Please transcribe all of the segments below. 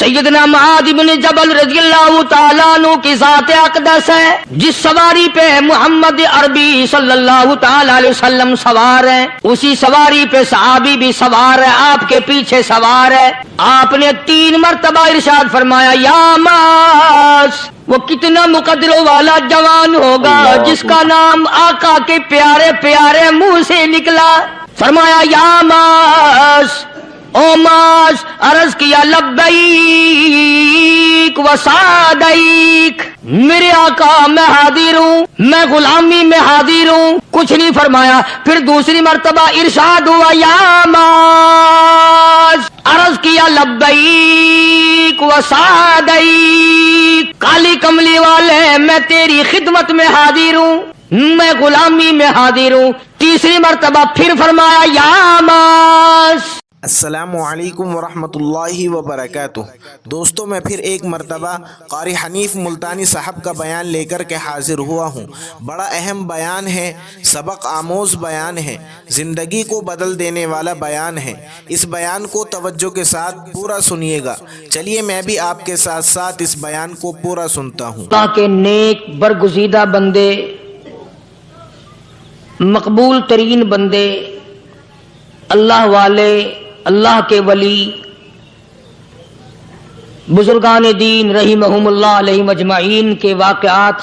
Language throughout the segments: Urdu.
سیدنا معاذ بن جبل رضی اللہ تعالیٰ عنہ کی ذات اقدس ہے، جس سواری پہ محمد عربی صلی اللہ تعالیٰ علیہ وسلم سوار ہے، اسی سواری پہ صحابی بھی سوار ہے، آپ کے پیچھے سوار ہے۔ آپ نے 3 مرتبہ ارشاد فرمایا یا معاذ، وہ کتنا مقدروں والا جوان ہوگا جس کا نام آقا کے پیارے پیارے منہ سے نکلا۔ فرمایا یا معاذ، او معاذ، عرض کیا لبیک و سعدیک، میرے آقا میں حاضر ہوں، میں غلامی میں حاضر ہوں، کچھ نہیں فرمایا۔ پھر دوسری مرتبہ ارشاد ہوا یا معاذ، عرض کیا لبیک و سعدیک، کالی کملی والے میں تیری خدمت میں حاضر ہوں، میں غلامی میں حاضر ہوں۔ تیسری مرتبہ پھر فرمایا یا معاذ۔ السلام علیکم ورحمۃ اللہ وبرکاتہ۔ دوستوں، میں پھر ایک مرتبہ قاری حنیف ملتانی صاحب کا بیان لے کر کے حاضر ہوا ہوں۔ بڑا اہم بیان ہے، سبق آموز بیان ہے، زندگی کو بدل دینے والا بیان ہے۔ اس بیان کو توجہ کے ساتھ پورا سنیے گا۔ چلیے میں بھی آپ کے ساتھ ساتھ اس بیان کو پورا سنتا ہوں۔ اللہ کے نیک برگزیدہ بندے، مقبول ترین بندے، اللہ والے، اللہ کے ولی، بزرگان دین رحمہم اللہ علیہم اجمعین کے واقعات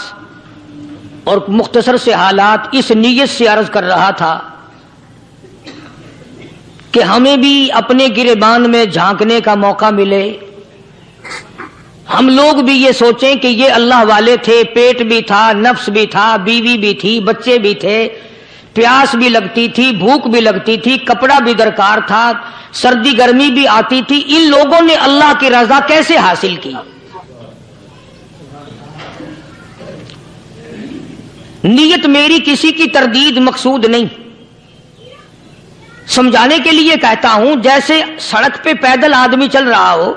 اور مختصر سے حالات اس نیت سے عرض کر رہا تھا کہ ہمیں بھی اپنے گریبان میں جھانکنے کا موقع ملے، ہم لوگ بھی یہ سوچیں کہ یہ اللہ والے تھے، پیٹ بھی تھا، نفس بھی تھا، بیوی بھی تھی، بچے بھی تھے، پیاس بھی لگتی تھی، بھوک بھی لگتی تھی، کپڑا بھی درکار تھا، سردی گرمی بھی آتی تھی، ان لوگوں نے اللہ کی رضا کیسے حاصل کی؟ نیت میری کسی کی تردید مقصود نہیں، سمجھانے کے لیے کہتا ہوں جیسے سڑک پہ پیدل آدمی چل رہا ہو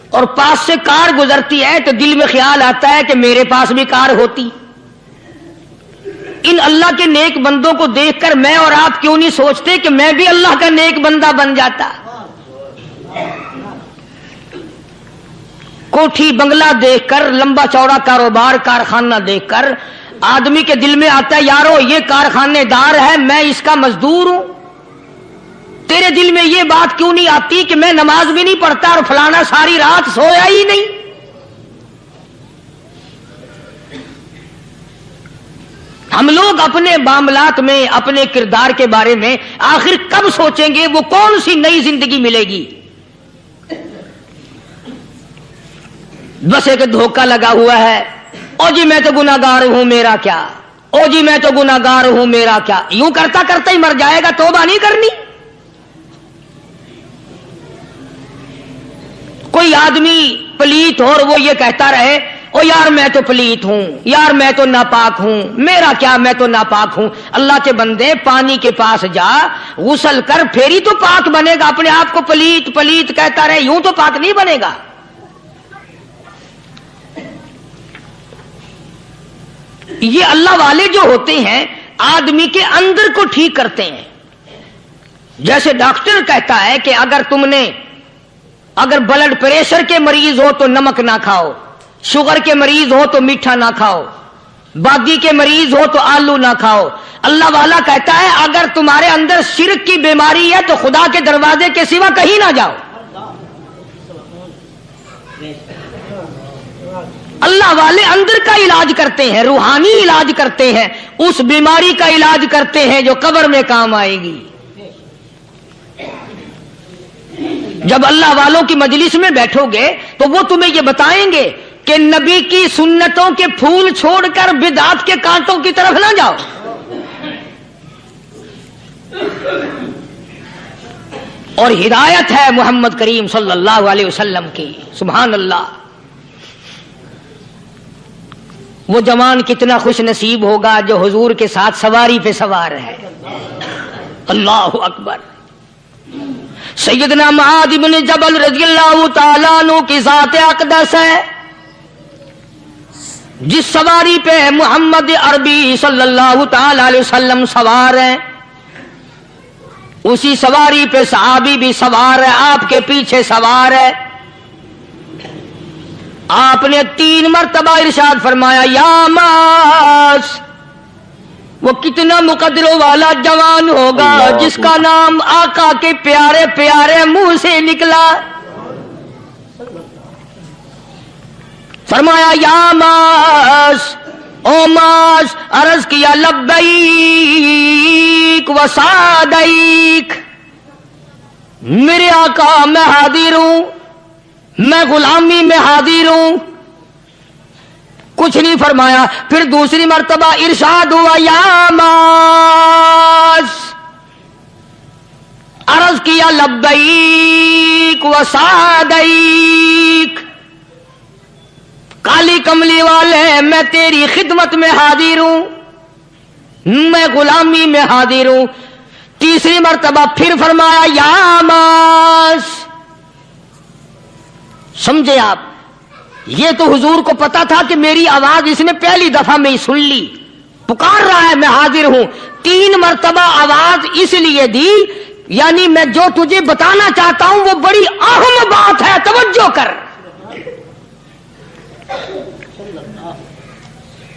اور پاس سے کار گزرتی ہے تو دل میں خیال آتا ہے کہ میرے پاس بھی کار ہوتی۔ ان اللہ کے نیک بندوں کو دیکھ کر میں اور آپ کیوں نہیں سوچتے کہ میں بھی اللہ کا نیک بندہ بن جاتا؟ کوٹھی بنگلہ دیکھ کر، لمبا چوڑا کاروبار کارخانہ دیکھ کر آدمی کے دل میں آتا ہے یارو یہ کارخانے دار ہے، میں اس کا مزدور ہوں۔ تیرے دل میں یہ بات کیوں نہیں آتی کہ میں نماز بھی نہیں پڑھتا اور فلانا ساری رات سویا ہی نہیں؟ ہم لوگ اپنے معاملات میں، اپنے کردار کے بارے میں آخر کب سوچیں گے؟ وہ کون سی نئی زندگی ملے گی؟ بس ایک دھوکہ لگا ہوا ہے، او جی میں تو گناہگار ہوں میرا کیا، او جی میں تو گناہگار ہوں میرا کیا، یوں کرتا کرتا ہی مر جائے گا، توبہ نہیں کرنی۔ کوئی آدمی پلیت ہو اور وہ یہ کہتا رہے او یار میں تو پلیت ہوں، یار میں تو ناپاک ہوں، میرا کیا، میں تو ناپاک ہوں۔ اللہ کے بندے پانی کے پاس جا، غسل کر، پھر ہی تو پاک بنے گا۔ اپنے آپ کو پلیت پلیت کہتا رہے، یوں تو پاک نہیں بنے گا۔ یہ اللہ والے جو ہوتے ہیں آدمی کے اندر کو ٹھیک کرتے ہیں۔ جیسے ڈاکٹر کہتا ہے کہ اگر بلڈ پریشر کے مریض ہو تو نمک نہ کھاؤ، شوگر کے مریض ہو تو میٹھا نہ کھاؤ، بادی کے مریض ہو تو آلو نہ کھاؤ۔ اللہ والا کہتا ہے اگر تمہارے اندر شرک کی بیماری ہے تو خدا کے دروازے کے سوا کہیں نہ جاؤ۔ اللہ والے اندر کا علاج کرتے ہیں، روحانی علاج کرتے ہیں، اس بیماری کا علاج کرتے ہیں جو قبر میں کام آئے گی۔ جب اللہ والوں کی مجلس میں بیٹھو گے تو وہ تمہیں یہ بتائیں گے کہ نبی کی سنتوں کے پھول چھوڑ کر بدعت کے کانٹوں کی طرف نہ جاؤ۔ اور ہدایت ہے محمد کریم صلی اللہ علیہ وسلم کی، سبحان اللہ۔ وہ جوان کتنا خوش نصیب ہوگا جو حضور کے ساتھ سواری پہ سوار ہے۔ اللہ اکبر۔ سیدنا معاذ بن جبل رضی اللہ تعالیٰ عنہ کی ذات اقدس ہے، جس سواری پہ محمد عربی صلی اللہ تعالی علیہ وسلم سوار ہیں، اسی سواری پہ صحابی بھی سوار ہے، آپ کے پیچھے سوار ہے۔ آپ نے 3 مرتبہ ارشاد فرمایا یا ماس، وہ کتنا مقدروں والا جوان ہوگا جس کا نام آقا کے پیارے پیارے منہ سے نکلا. فرمایا یا ماس، او ماس. عرض کیا لبیک و سعدیک، میرے آقا میں حاضر ہوں، میں غلامی میں حاضر ہوں. کچھ نہیں فرمایا. پھر دوسری مرتبہ ارشاد ہوا یا ماس. عرض کیا لبیک و سعدیک، کالی کملی والے میں تیری خدمت میں حاضر ہوں، میں غلامی میں حاضر ہوں. تیسری مرتبہ پھر فرمایا یا ماس. سمجھے آپ، یہ تو حضور کو پتا تھا کہ میری آواز اس نے پہلی دفعہ میں ہی سن لی، پکار رہا ہے میں حاضر ہوں. 3 مرتبہ آواز اس لیے دی، یعنی میں جو تجھے بتانا چاہتا ہوں وہ بڑی اہم بات ہے، توجہ کر،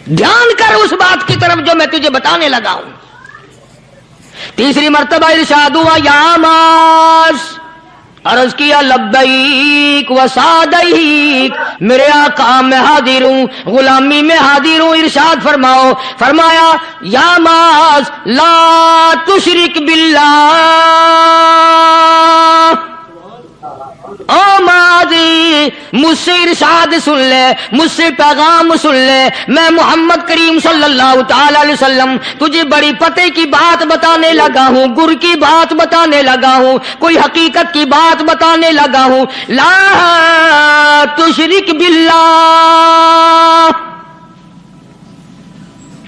دھیان کر اس بات کی طرف جو میں تجھے بتانے لگا ہوں. تیسری مرتبہ ارشاد ہوا یا ماس. عرض کیا لبیک و سعدیک، میرے آقا میں حاضر ہوں، غلامی میں حاضر ہوں. ارشاد فرماؤ. فرمایا یا ماس لا تشرک باللہ. او ماضی، مجھ سے ارشاد سن لے، مجھ سے پیغام سن لے. میں محمد کریم صلی اللہ تعالی علیہ وسلم تجھے بڑی پتے کی بات بتانے لگا ہوں، گر کی بات بتانے لگا ہوں، کوئی حقیقت کی بات بتانے لگا ہوں. لا تشرک باللہ.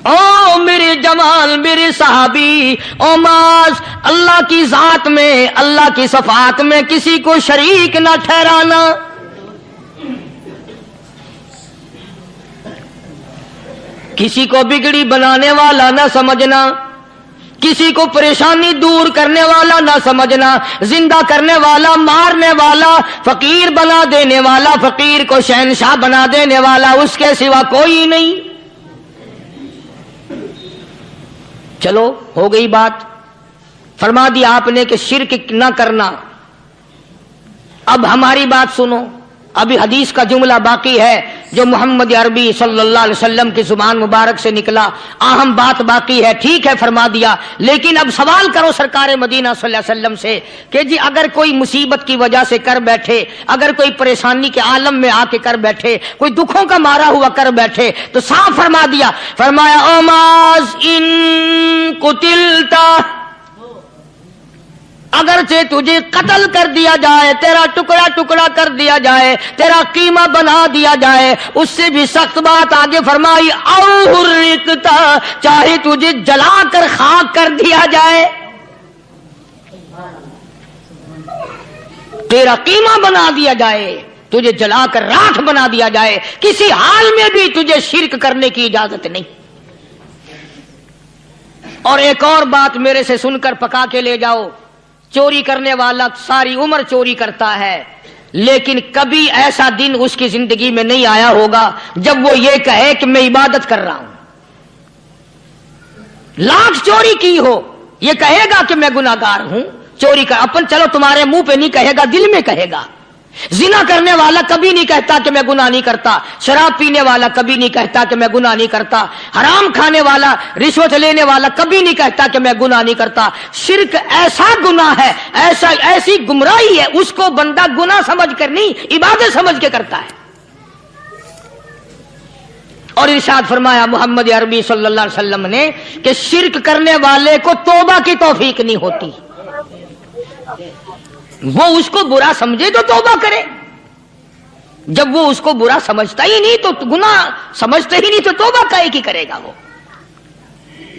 او میرے جوان، میرے صحابی، او ماس، اللہ کی ذات میں، اللہ کی صفات میں کسی کو شریک نہ ٹھہرانا. کسی کو بگڑی بنانے والا نہ سمجھنا، کسی کو پریشانی دور کرنے والا نہ سمجھنا، زندہ کرنے والا، مارنے والا، فقیر بنا دینے والا، فقیر کو شہنشاہ بنا دینے والا اس کے سوا کوئی نہیں. چلو ہو گئی بات، فرما دیا آپ نے کہ شرک نہ کرنا. اب ہماری بات سنو، ابھی حدیث کا جملہ باقی ہے جو محمد عربی صلی اللہ علیہ وسلم کی زبان مبارک سے نکلا. اہم بات باقی ہے، ٹھیک ہے فرما دیا، لیکن اب سوال کرو سرکار مدینہ صلی اللہ علیہ وسلم سے کہ جی اگر کوئی مصیبت کی وجہ سے کر بیٹھے، اگر کوئی پریشانی کے عالم میں آ کے کر بیٹھے، کوئی دکھوں کا مارا ہوا کر بیٹھے، تو صاف فرما دیا. فرمایا او ماز ان قتلتا، اگرچہ تجھے قتل کر دیا جائے، تیرا ٹکڑا ٹکڑا کر دیا جائے، تیرا قیمہ بنا دیا جائے، اس سے بھی سخت بات آگے فرمائی او حرقتا، چاہے تجھے جلا کر خاک کر دیا جائے، تیرا قیمہ بنا دیا جائے، تجھے جلا کر راکھ بنا دیا جائے، کسی حال میں بھی تجھے شرک کرنے کی اجازت نہیں. اور ایک اور بات میرے سے سن کر پکا کے لے جاؤ، چوری کرنے والا ساری عمر چوری کرتا ہے، لیکن کبھی ایسا دن اس کی زندگی میں نہیں آیا ہوگا جب وہ یہ کہے کہ میں عبادت کر رہا ہوں. لاکھ چوری کی ہو یہ کہے گا کہ میں گناہگار ہوں، چوری کر اپن چلو تمہارے منہ پہ نہیں کہے گا، دل میں کہے گا. زنا کرنے والا کبھی نہیں کہتا کہ میں گناہ نہیں کرتا، شراب پینے والا کبھی نہیں کہتا کہ میں گناہ نہیں کرتا، حرام کھانے والا، رشوت لینے والا کبھی نہیں کہتا کہ میں گناہ نہیں کرتا. شرک ایسا گناہ ہے، ایسی گمراہی ہے، اس کو بندہ گناہ سمجھ کر نہیں عبادت سمجھ کے کرتا ہے. اور ارشاد فرمایا محمد عربی صلی اللہ علیہ وسلم نے کہ شرک کرنے والے کو توبہ کی توفیق نہیں ہوتی. وہ اس کو برا سمجھے تو توبہ کرے، جب وہ اس کو برا سمجھتا ہی نہیں تو گناہ سمجھتا ہی نہیں تو توبہ کائے کی کرے گا. وہ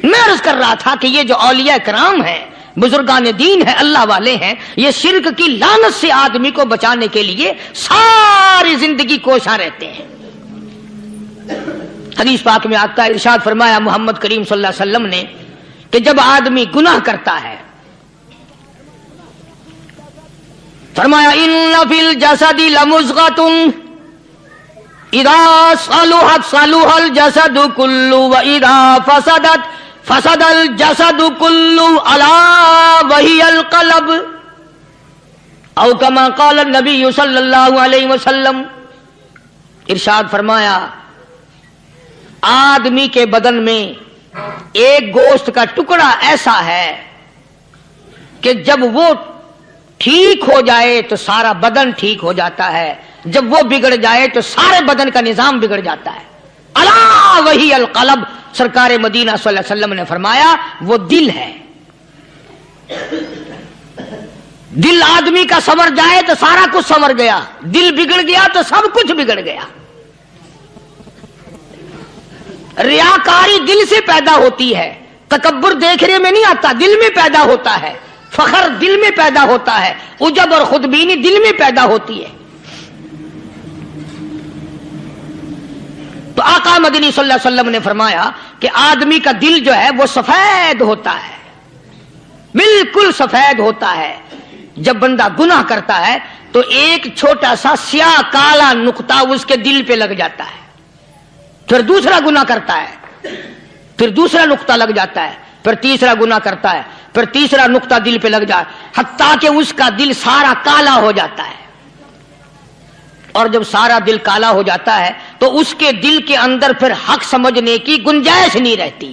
میں عرض کر رہا تھا کہ یہ جو اولیاء کرام ہیں، بزرگان دین ہیں، اللہ والے ہیں، یہ شرک کی لعنت سے آدمی کو بچانے کے لیے ساری زندگی کوشاں رہتے ہیں. حدیث پاک میں آتا ہے، ارشاد فرمایا محمد کریم صلی اللہ علیہ وسلم نے کہ جب آدمی گناہ کرتا ہے، فرمایا ان فی الجسد لمضغۃ، اذا صلحت صلح الجسد كله واذا فسدت فسد الجسد كله الا وهي القلب او كما قال النبي صلی اللہ علیہ وسلم. ارشاد فرمایا آدمی کے بدن میں ایک گوشت کا ٹکڑا ایسا ہے کہ جب وہ ٹھیک ہو جائے تو سارا بدن ٹھیک ہو جاتا ہے، جب وہ بگڑ جائے تو سارے بدن کا نظام بگڑ جاتا ہے. الا وہی القلب، سرکار مدینہ صلی اللہ علیہ وسلم نے فرمایا وہ دل ہے. دل آدمی کا سنور جائے تو سارا کچھ سنور گیا، دل بگڑ گیا تو سب کچھ بگڑ گیا. ریاکاری دل سے پیدا ہوتی ہے، تکبر دیکھنے میں نہیں آتا، دل میں پیدا ہوتا ہے. فخر دل میں پیدا ہوتا ہے، عجب اور خودبینی دل میں پیدا ہوتی ہے. تو آقا مدنی صلی اللہ علیہ وسلم نے فرمایا کہ آدمی کا دل جو ہے وہ سفید ہوتا ہے، بالکل سفید ہوتا ہے. جب بندہ گناہ کرتا ہے تو ایک چھوٹا سا سیاہ کالا نقطہ اس کے دل پہ لگ جاتا ہے، پھر دوسرا گناہ کرتا ہے، پھر دوسرا نقطہ لگ جاتا ہے، پھر تیسرا گناہ کرتا ہے، پھر تیسرا نقطہ دل پہ لگ جائے، حتیٰ کہ اس کا دل سارا کالا ہو جاتا ہے. اور جب سارا دل کالا ہو جاتا ہے تو اس کے دل کے اندر پھر حق سمجھنے کی گنجائش نہیں رہتی.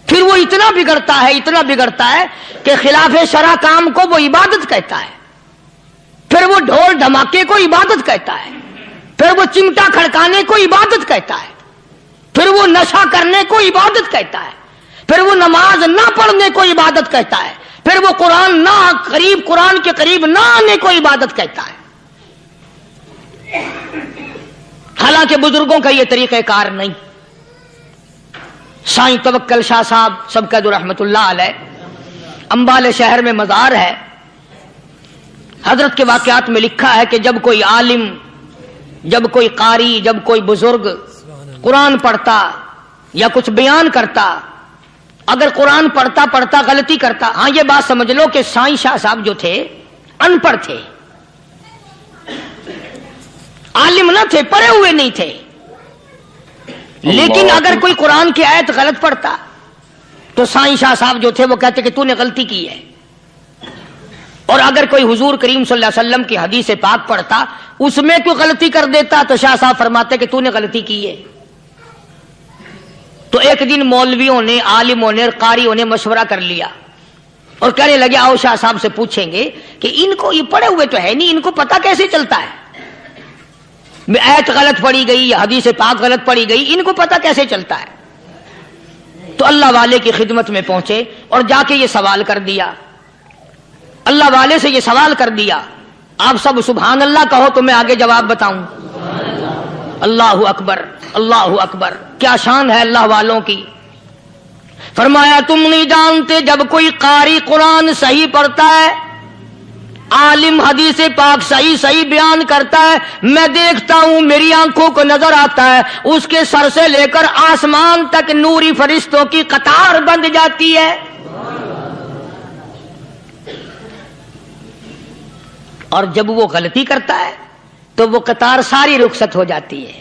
پھر وہ اتنا بگڑتا ہے کہ خلاف شرع کام کو وہ عبادت کہتا ہے، پھر وہ ڈھول دھماکے کو عبادت کہتا ہے، پھر وہ چمٹا کھڑکانے کو عبادت کہتا ہے، پھر وہ نشہ کرنے کو عبادت کہتا ہے، پھر وہ نماز نہ پڑھنے کو عبادت کہتا ہے، پھر وہ قرآن کے قریب نہ آنے کو عبادت کہتا ہے. حالانکہ بزرگوں کا یہ طریقہ کار نہیں. سائیں توکل شاہ صاحب سبقت رحمت اللہ علیہ، امبالے شہر میں مزار ہے. حضرت کے واقعات میں لکھا ہے کہ جب کوئی عالم، جب کوئی قاری، جب کوئی بزرگ قرآن پڑھتا یا کچھ بیان کرتا، اگر قرآن پڑھتا غلطی کرتا، ہاں یہ بات سمجھ لو کہ سائیں شاہ صاحب جو تھے ان پڑھ تھے، عالم نہ تھے، پڑھے ہوئے نہیں تھے. لیکن اگر کوئی قرآن کی آیت غلط پڑھتا تو سائیں شاہ صاحب جو تھے وہ کہتے کہ تو نے غلطی کی ہے. اور اگر کوئی حضور کریم صلی اللہ علیہ وسلم کی حدیث پاک پڑھتا، اس میں کوئی غلطی کر دیتا تو شاہ صاحب فرماتے کہ تو نے غلطی کی ہے. تو ایک دن مولویوں نے، عالموں نے اور قاریوں نے مشورہ کر لیا اور کہنے لگے آؤ شاہ صاحب سے پوچھیں گے کہ ان کو یہ پڑھے ہوئے تو ہے نہیں، ان کو پتہ کیسے چلتا ہے آیت غلط پڑھی گئی یا حدیث پاک غلط پڑھی گئی، ان کو پتہ کیسے چلتا ہے. تو اللہ والے کی خدمت میں پہنچے اور جا کے یہ سوال کر دیا، اللہ والے سے یہ سوال کر دیا. آپ سب سبحان اللہ کہو تو میں آگے جواب بتاؤں. اللہ اکبر، اللہ اکبر، کیا شان ہے اللہ والوں کی. فرمایا تم نہیں جانتے جب کوئی قاری قرآن صحیح پڑھتا ہے، عالم حدیث پاک صحیح بیان کرتا ہے، میں دیکھتا ہوں، میری آنکھوں کو نظر آتا ہے، اس کے سر سے لے کر آسمان تک نوری فرشتوں کی قطار بند جاتی ہے. اور جب وہ غلطی کرتا ہے تو وہ قطار ساری رخصت ہو جاتی ہے،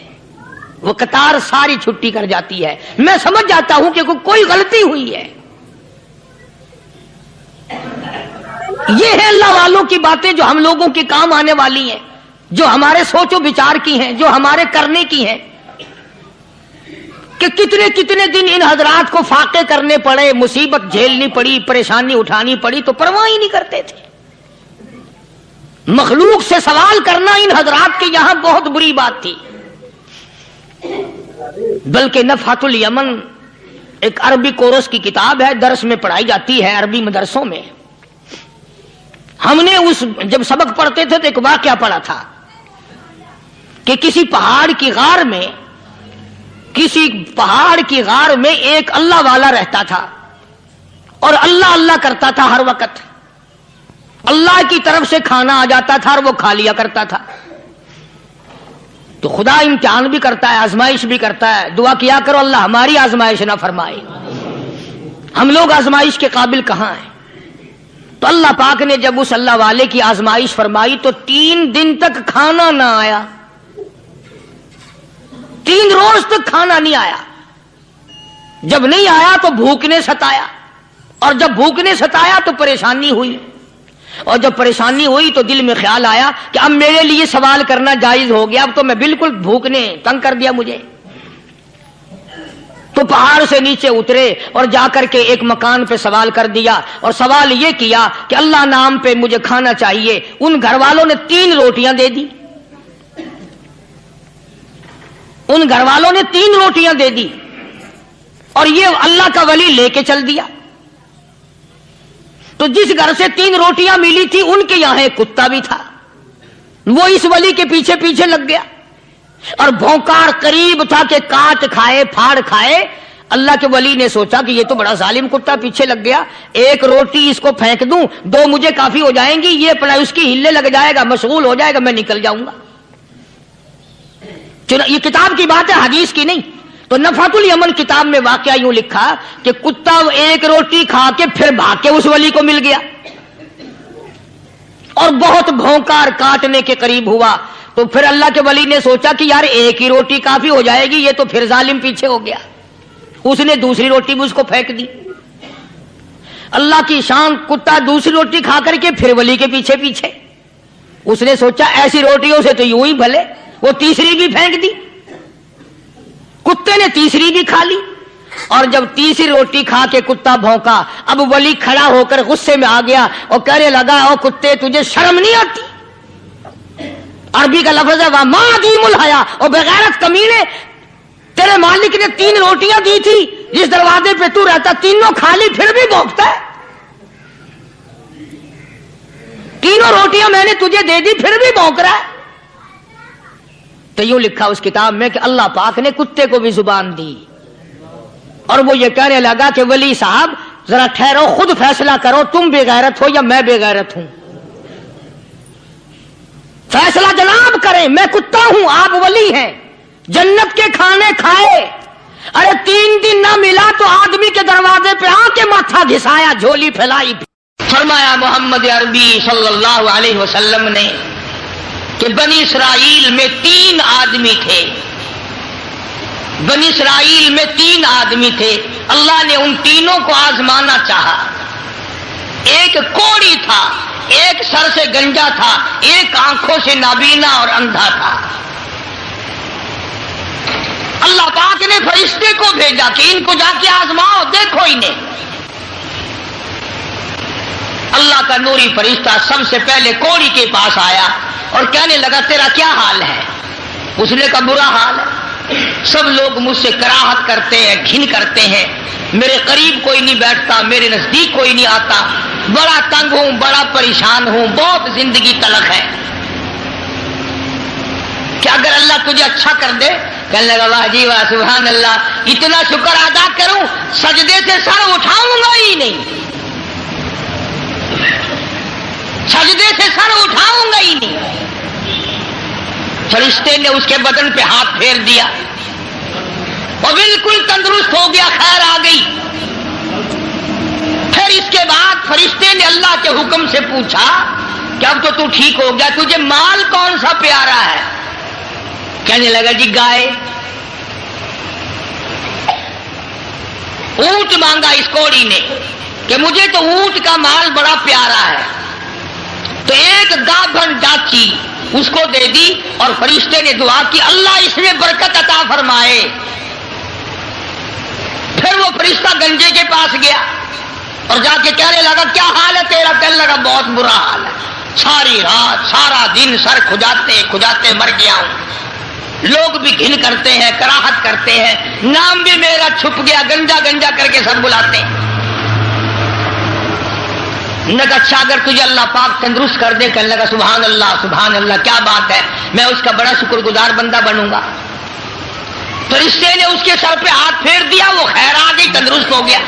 وہ قطار ساری چھٹی کر جاتی ہے. میں سمجھ جاتا ہوں کہ کوئی غلطی ہوئی ہے. یہ ہے اللہ والوں کی باتیں جو ہم لوگوں کے کام آنے والی ہیں، جو ہمارے سوچ و بچار کی ہیں، جو ہمارے کرنے کی ہیں. کہ کتنے دن ان حضرات کو فاقے کرنے پڑے، مصیبت جھیلنی پڑی، پریشانی اٹھانی پڑی تو پرواہ ہی نہیں کرتے تھے. مخلوق سے سوال کرنا ان حضرات کے یہاں بہت بری بات تھی. بلکہ نفحۃ الیمن ایک عربی کورس کی کتاب ہے، درس میں پڑھائی جاتی ہے عربی مدرسوں میں. ہم نے جب سبق پڑھتے تھے تو ایک واقعہ پڑھا تھا کہ کسی پہاڑ کی غار میں ایک اللہ والا رہتا تھا اور اللہ اللہ کرتا تھا ہر وقت. اللہ کی طرف سے کھانا آ جاتا تھا اور وہ کھا لیا کرتا تھا. تو خدا امتحان بھی کرتا ہے، آزمائش بھی کرتا ہے. دعا کیا کرو اللہ ہماری آزمائش نہ فرمائے. ہم لوگ آزمائش کے قابل کہاں ہیں. تو اللہ پاک نے جب اس اللہ والے کی آزمائش فرمائی تو 3 دن تک کھانا نہ آیا. 3 روز تک کھانا نہیں آیا. جب نہیں آیا تو بھوک نے ستایا, اور جب بھوک نے ستایا تو پریشانی ہوئی, اور جب پریشانی ہوئی تو دل میں خیال آیا کہ اب میرے لیے سوال کرنا جائز ہو گیا, اب تو میں بالکل بھوک نے تنگ کر دیا مجھے. تو پہاڑ سے نیچے اترے اور جا کر کے ایک مکان پہ سوال کر دیا, اور سوال یہ کیا کہ اللہ نام پہ مجھے کھانا چاہیے. ان گھر والوں نے 3 روٹیاں دے دی, ان گھر والوں نے 3 روٹیاں دے دی, اور یہ اللہ کا ولی لے کے چل دیا. تو جس گھر سے 3 روٹیاں ملی تھی ان کے یہاں ایک کتا بھی تھا, وہ اس ولی کے پیچھے پیچھے لگ گیا اور بھونکار قریب تھا کہ کاٹ کھائے پھاڑ کھائے. اللہ کے ولی نے سوچا کہ یہ تو بڑا ظالم کتا پیچھے لگ گیا, 1 روٹی اس کو پھینک دوں, 2 مجھے کافی ہو جائیں گی, یہ اپنا اس کی ہلے لگ جائے گا, مشغول ہو جائے گا, میں نکل جاؤں گا. یہ کتاب کی بات ہے, حدیث کی نہیں. تو نفحۃ الیمن کتاب میں واقعہ یوں لکھا کہ کتا 1 روٹی کھا کے پھر بھاگ کے اس ولی کو مل گیا اور بہت بھونکار کاٹنے کے قریب ہوا. تو پھر اللہ کے ولی نے سوچا کہ یار 1 ہی روٹی کافی ہو جائے گی, یہ تو پھر ظالم پیچھے ہو گیا. اس نے دوسری روٹی بھی اس کو پھینک دی. اللہ کی شان, کتا دوسری روٹی کھا کر کے پھر ولی کے پیچھے پیچھے. اس نے سوچا ایسی روٹیوں سے تو یوں ہی بھلے, وہ تیسری بھی پھینک دی. کتے نے تیسری بھی کھا لی, اور جب تیسری روٹی کھا کے کتا بھونکا, اب ولی کھڑا ہو کر غصے میں آ گیا اور کہنے لگا, او کتے تجھے شرم نہیں آتی؟ عربی کا لفظ ہے وَمَا عَدِيمُ الْحَيَا, اور بغیرت کمینے, تیرے مالک نے 3 روٹیاں دی تھی, جس دروازے پہ تو رہتا تینوں کھا لی, پھر بھی بھونکتا ہے. 3 روٹیاں میں نے تجھے دے دی, پھر بھی بھونک رہا ہے. تو یوں لکھا اس کتاب میں کہ اللہ پاک نے کتے کو بھی زبان دی, اور وہ یہ کہنے لگا کہ ولی صاحب ذرا ٹھہرو, خود فیصلہ کرو, تم بے غیرت ہو یا میں بے غیرت ہوں. فیصلہ جناب کریں, میں کتا ہوں, آپ ولی ہیں, جنت کے کھانے کھائے, ارے 3 دن نہ ملا تو آدمی کے دروازے پہ آ کے ماتھا گھسایا, جھولی پھیلائی. فرمایا محمد عربی صلی اللہ علیہ وسلم نے کہ بنی اسرائیل میں 3 آدمی تھے, بنی اسرائیل میں 3 آدمی تھے, اللہ نے ان تینوں کو آزمانا چاہا. ایک کوڑی تھا, ایک سر سے گنجا تھا, ایک آنکھوں سے نابینا اور اندھا تھا. اللہ پاک نے فرشتے کو بھیجا کہ ان کو جا کے آزماؤ, دیکھو انہیں. اللہ کا نوری فرشتہ سب سے پہلے کوڑی کے پاس آیا اور کہنے لگا تیرا کیا حال ہے؟ اس نے کہا برا حال ہے, سب لوگ مجھ سے کراہت کرتے ہیں, گھن کرتے ہیں, میرے قریب کوئی نہیں بیٹھتا, میرے نزدیک کوئی نہیں آتا, بڑا تنگ ہوں, بڑا پریشان ہوں, بہت زندگی تلخ ہے. کہ اگر اللہ تجھے اچھا کر دے, کہنے لگا واہ جی واہ, سبحان اللہ, اتنا شکر ادا کروں, سجدے سے سر اٹھاؤں گا ہی نہیں, سجدے سے سر اٹھاؤں گا ہی نہیں. فرشتے نے اس کے بدن پہ ہاتھ پھیر دیا, وہ بالکل تندرست ہو گیا, خیر آ گئی. پھر اس کے بعد فرشتے نے اللہ کے حکم سے پوچھا کہ اب تو ٹھیک ہو گیا, تجھے مال کون سا پیارا ہے؟ کہنے لگا جی گائے. اونٹ مانگا اس کوڑی نے کہ مجھے تو اونٹ کا مال بڑا پیارا ہے. تو ایک گابھن ڈاچی اس کو دے دی, اور فرشتے نے دعا کی اللہ اس میں برکت عطا فرمائے. پھر وہ فرشتہ گنجے کے پاس گیا اور جا کے کہنے لگا کیا حال ہے تیرا؟ کہنے لگا بہت برا حال ہے, ساری رات سارا دن سر کھجاتے کھجاتے مر گیا ہوں, لوگ بھی گھن کرتے ہیں, کراہت کرتے ہیں, نام بھی میرا چھپ گیا, گنجا گنجا کر کے سب بلاتے ہیں. اچھا اگر تجھے اللہ پاک تندرست کر دے, کہنے لگا سبحان اللہ, کیا بات ہے, میں اس کا بڑا شکر گزار بندہ بنوں گا. فرشتے نے اس کے سر پہ ہاتھ پھیر دیا, وہ خیر آ گئی, تندرست ہو گیا.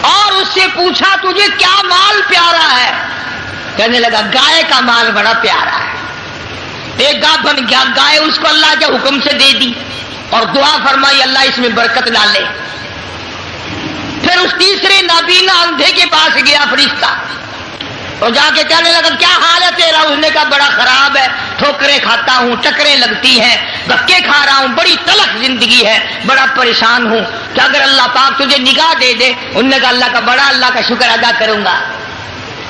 اور اس سے پوچھا تجھے کیا مال پیارا ہے؟ کہنے لگا گائے کا مال بڑا پیارا ہے. ایک گابھن گائے اس کو اللہ کے حکم سے دے دی اور دعا فرمائی اللہ اس میں برکت ڈالے. پھر اس تیسرے نابینا اندھے کے پاس گیا فرشتہ, اور جا کے کہنے لگا کیا حال ہے تیرا؟ اس نے کہا بڑا خراب ہے، ٹھوکریں کھاتا ہوں، ٹکریں لگتی ہیں، دھکے کھا رہا ہوں، بڑی تلخ زندگی ہے، بڑا پریشان ہوں، کہ اگر اللہ پاک تجھے نگاہ دے دے۔ انہوں نے کہا اللہ کا بڑا اللہ کا شکر ادا کروں گا۔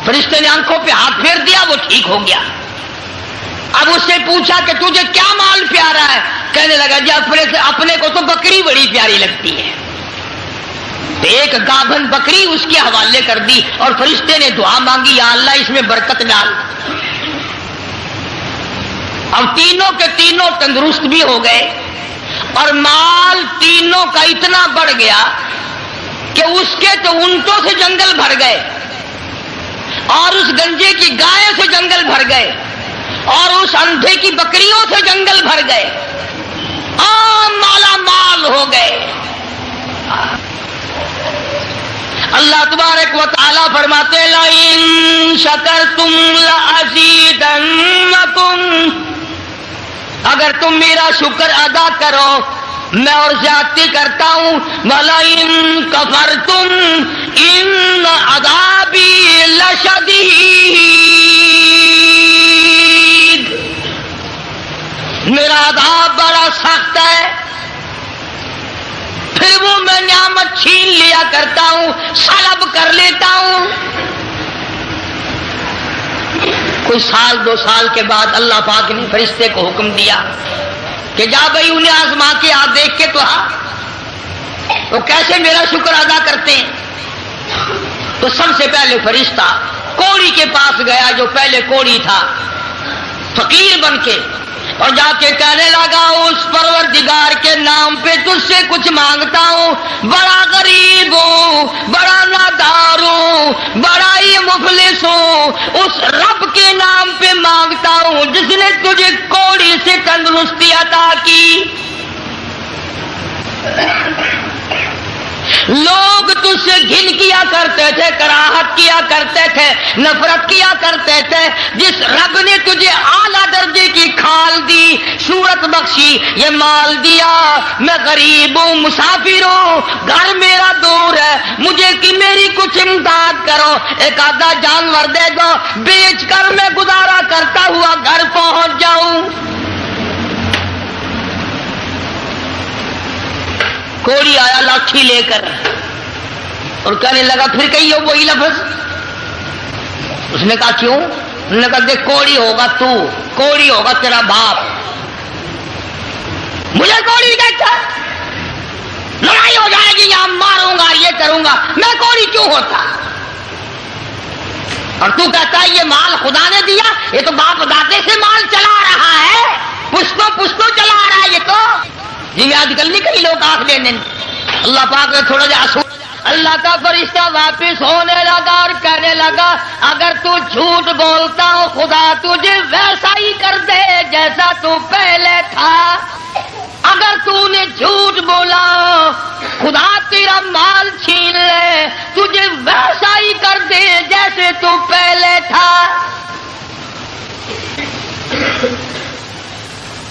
فرشتے نے آنکھوں پہ ہاتھ پھیر دیا، وہ ٹھیک ہو گیا۔ اب اس سے پوچھا کہ تجھے کیا مال پیارا ہے؟ کہنے لگا جی اپنے کو تو بکری بڑی پیاری لگتی ہے۔ ایک گابھن بکری اس کے حوالے کر دی اور فرشتے نے دعا مانگی یا اللہ اس میں برکت ڈال۔ اب تینوں کے تینوں تندرست بھی ہو گئے اور مال تینوں کا اتنا بڑھ گیا کہ اس کے تو اونٹوں سے جنگل بھر گئے اور اس گنجے کی گائے سے جنگل بھر گئے اور اس اندھے کی بکریوں سے جنگل بھر گئے، مالا مال ہو گئے۔ اللہ تبارک و تعالیٰ فرماتے لَئِن شَكَرْتُمْ لَأَزِيدَنَّكُمْ، اگر تم میرا شکر ادا کرو میں اور زیادتی کرتا ہوں، وَلَئِن كَفَرْتُمْ إِنَّ عَذَابِي لَشَدِيدٌ، میرا عذاب بڑا سخت ہے۔ پھر وہ میں نعمت چھین لیا کرتا ہوں، سلب کر لیتا ہوں۔ کوئی سال دو سال کے بعد اللہ پاک نے فرشتے کو حکم دیا کہ جا بھائی انہیں آزما کے آ، دیکھ کے تو وہ کیسے میرا شکر ادا کرتے ہیں۔ تو سب سے پہلے فرشتہ کوڑی کے پاس گیا جو پہلے کوڑی تھا، فقیر بن کے، اور جا کے کہنے لگا اس پروردگار کے نام پہ تجھ سے کچھ مانگتا ہوں، بڑا غریب ہوں، بڑا نادار ہوں، بڑا ہی مفلس ہوں، اس رب کے نام پہ مانگتا ہوں جس نے تجھے کوڑی سے تندرستی عطا کی۔ لوگ تجھ سے گھن کیا کرتے تھے، کراہت کیا کرتے تھے، نفرت کیا کرتے تھے، جس رب نے تجھے اعلیٰ درجے کی کھال دی، صورت بخشی، یہ مال دیا، میں غریب ہوں، مسافر ہوں، گھر میرا دور ہے، مجھے کہ میری کچھ امداد کرو، ایک آدھا جانور دے دو، بیچ کر میں گزارا کرتا ہوا گھر پہنچ جاؤں۔ کوڑی آیا لاٹھی لے کر اور کہنے لگا پھر کہیے وہی لفظ۔ اس نے کہا کیوں؟ انہوں نے کہا دیکھ کوڑی ہوگا تو، کوڑی ہوگا تیرا باپ، مجھے کوڑی کہتا، لڑائی ہو جائے گی یہاں ماروں گا یہ کروں گا، میں کوڑی کیوں ہوتا؟ اور تو کہتا ہے یہ مال خدا نے دیا، یہ تو باپ دادے سے مال چلا رہا ہے، پشتوں پشتوں چلا رہا ہے یہ تو۔ جی آج کل نہیں کئی لوگ آنکھ لینے، اللہ پاک نے تھوڑا جا اللہ کا فرشتہ واپس ہونے لگا اور کہنے لگا اگر تو جھوٹ بولتا ہو خدا تجھے ویسا ہی کر دے جیسا تو پہلے تھا۔ اگر تو نے جھوٹ بولا خدا تیرا مال چھین لے، تجھے ویسا ہی کر دے جیسے تو پہلے تھا۔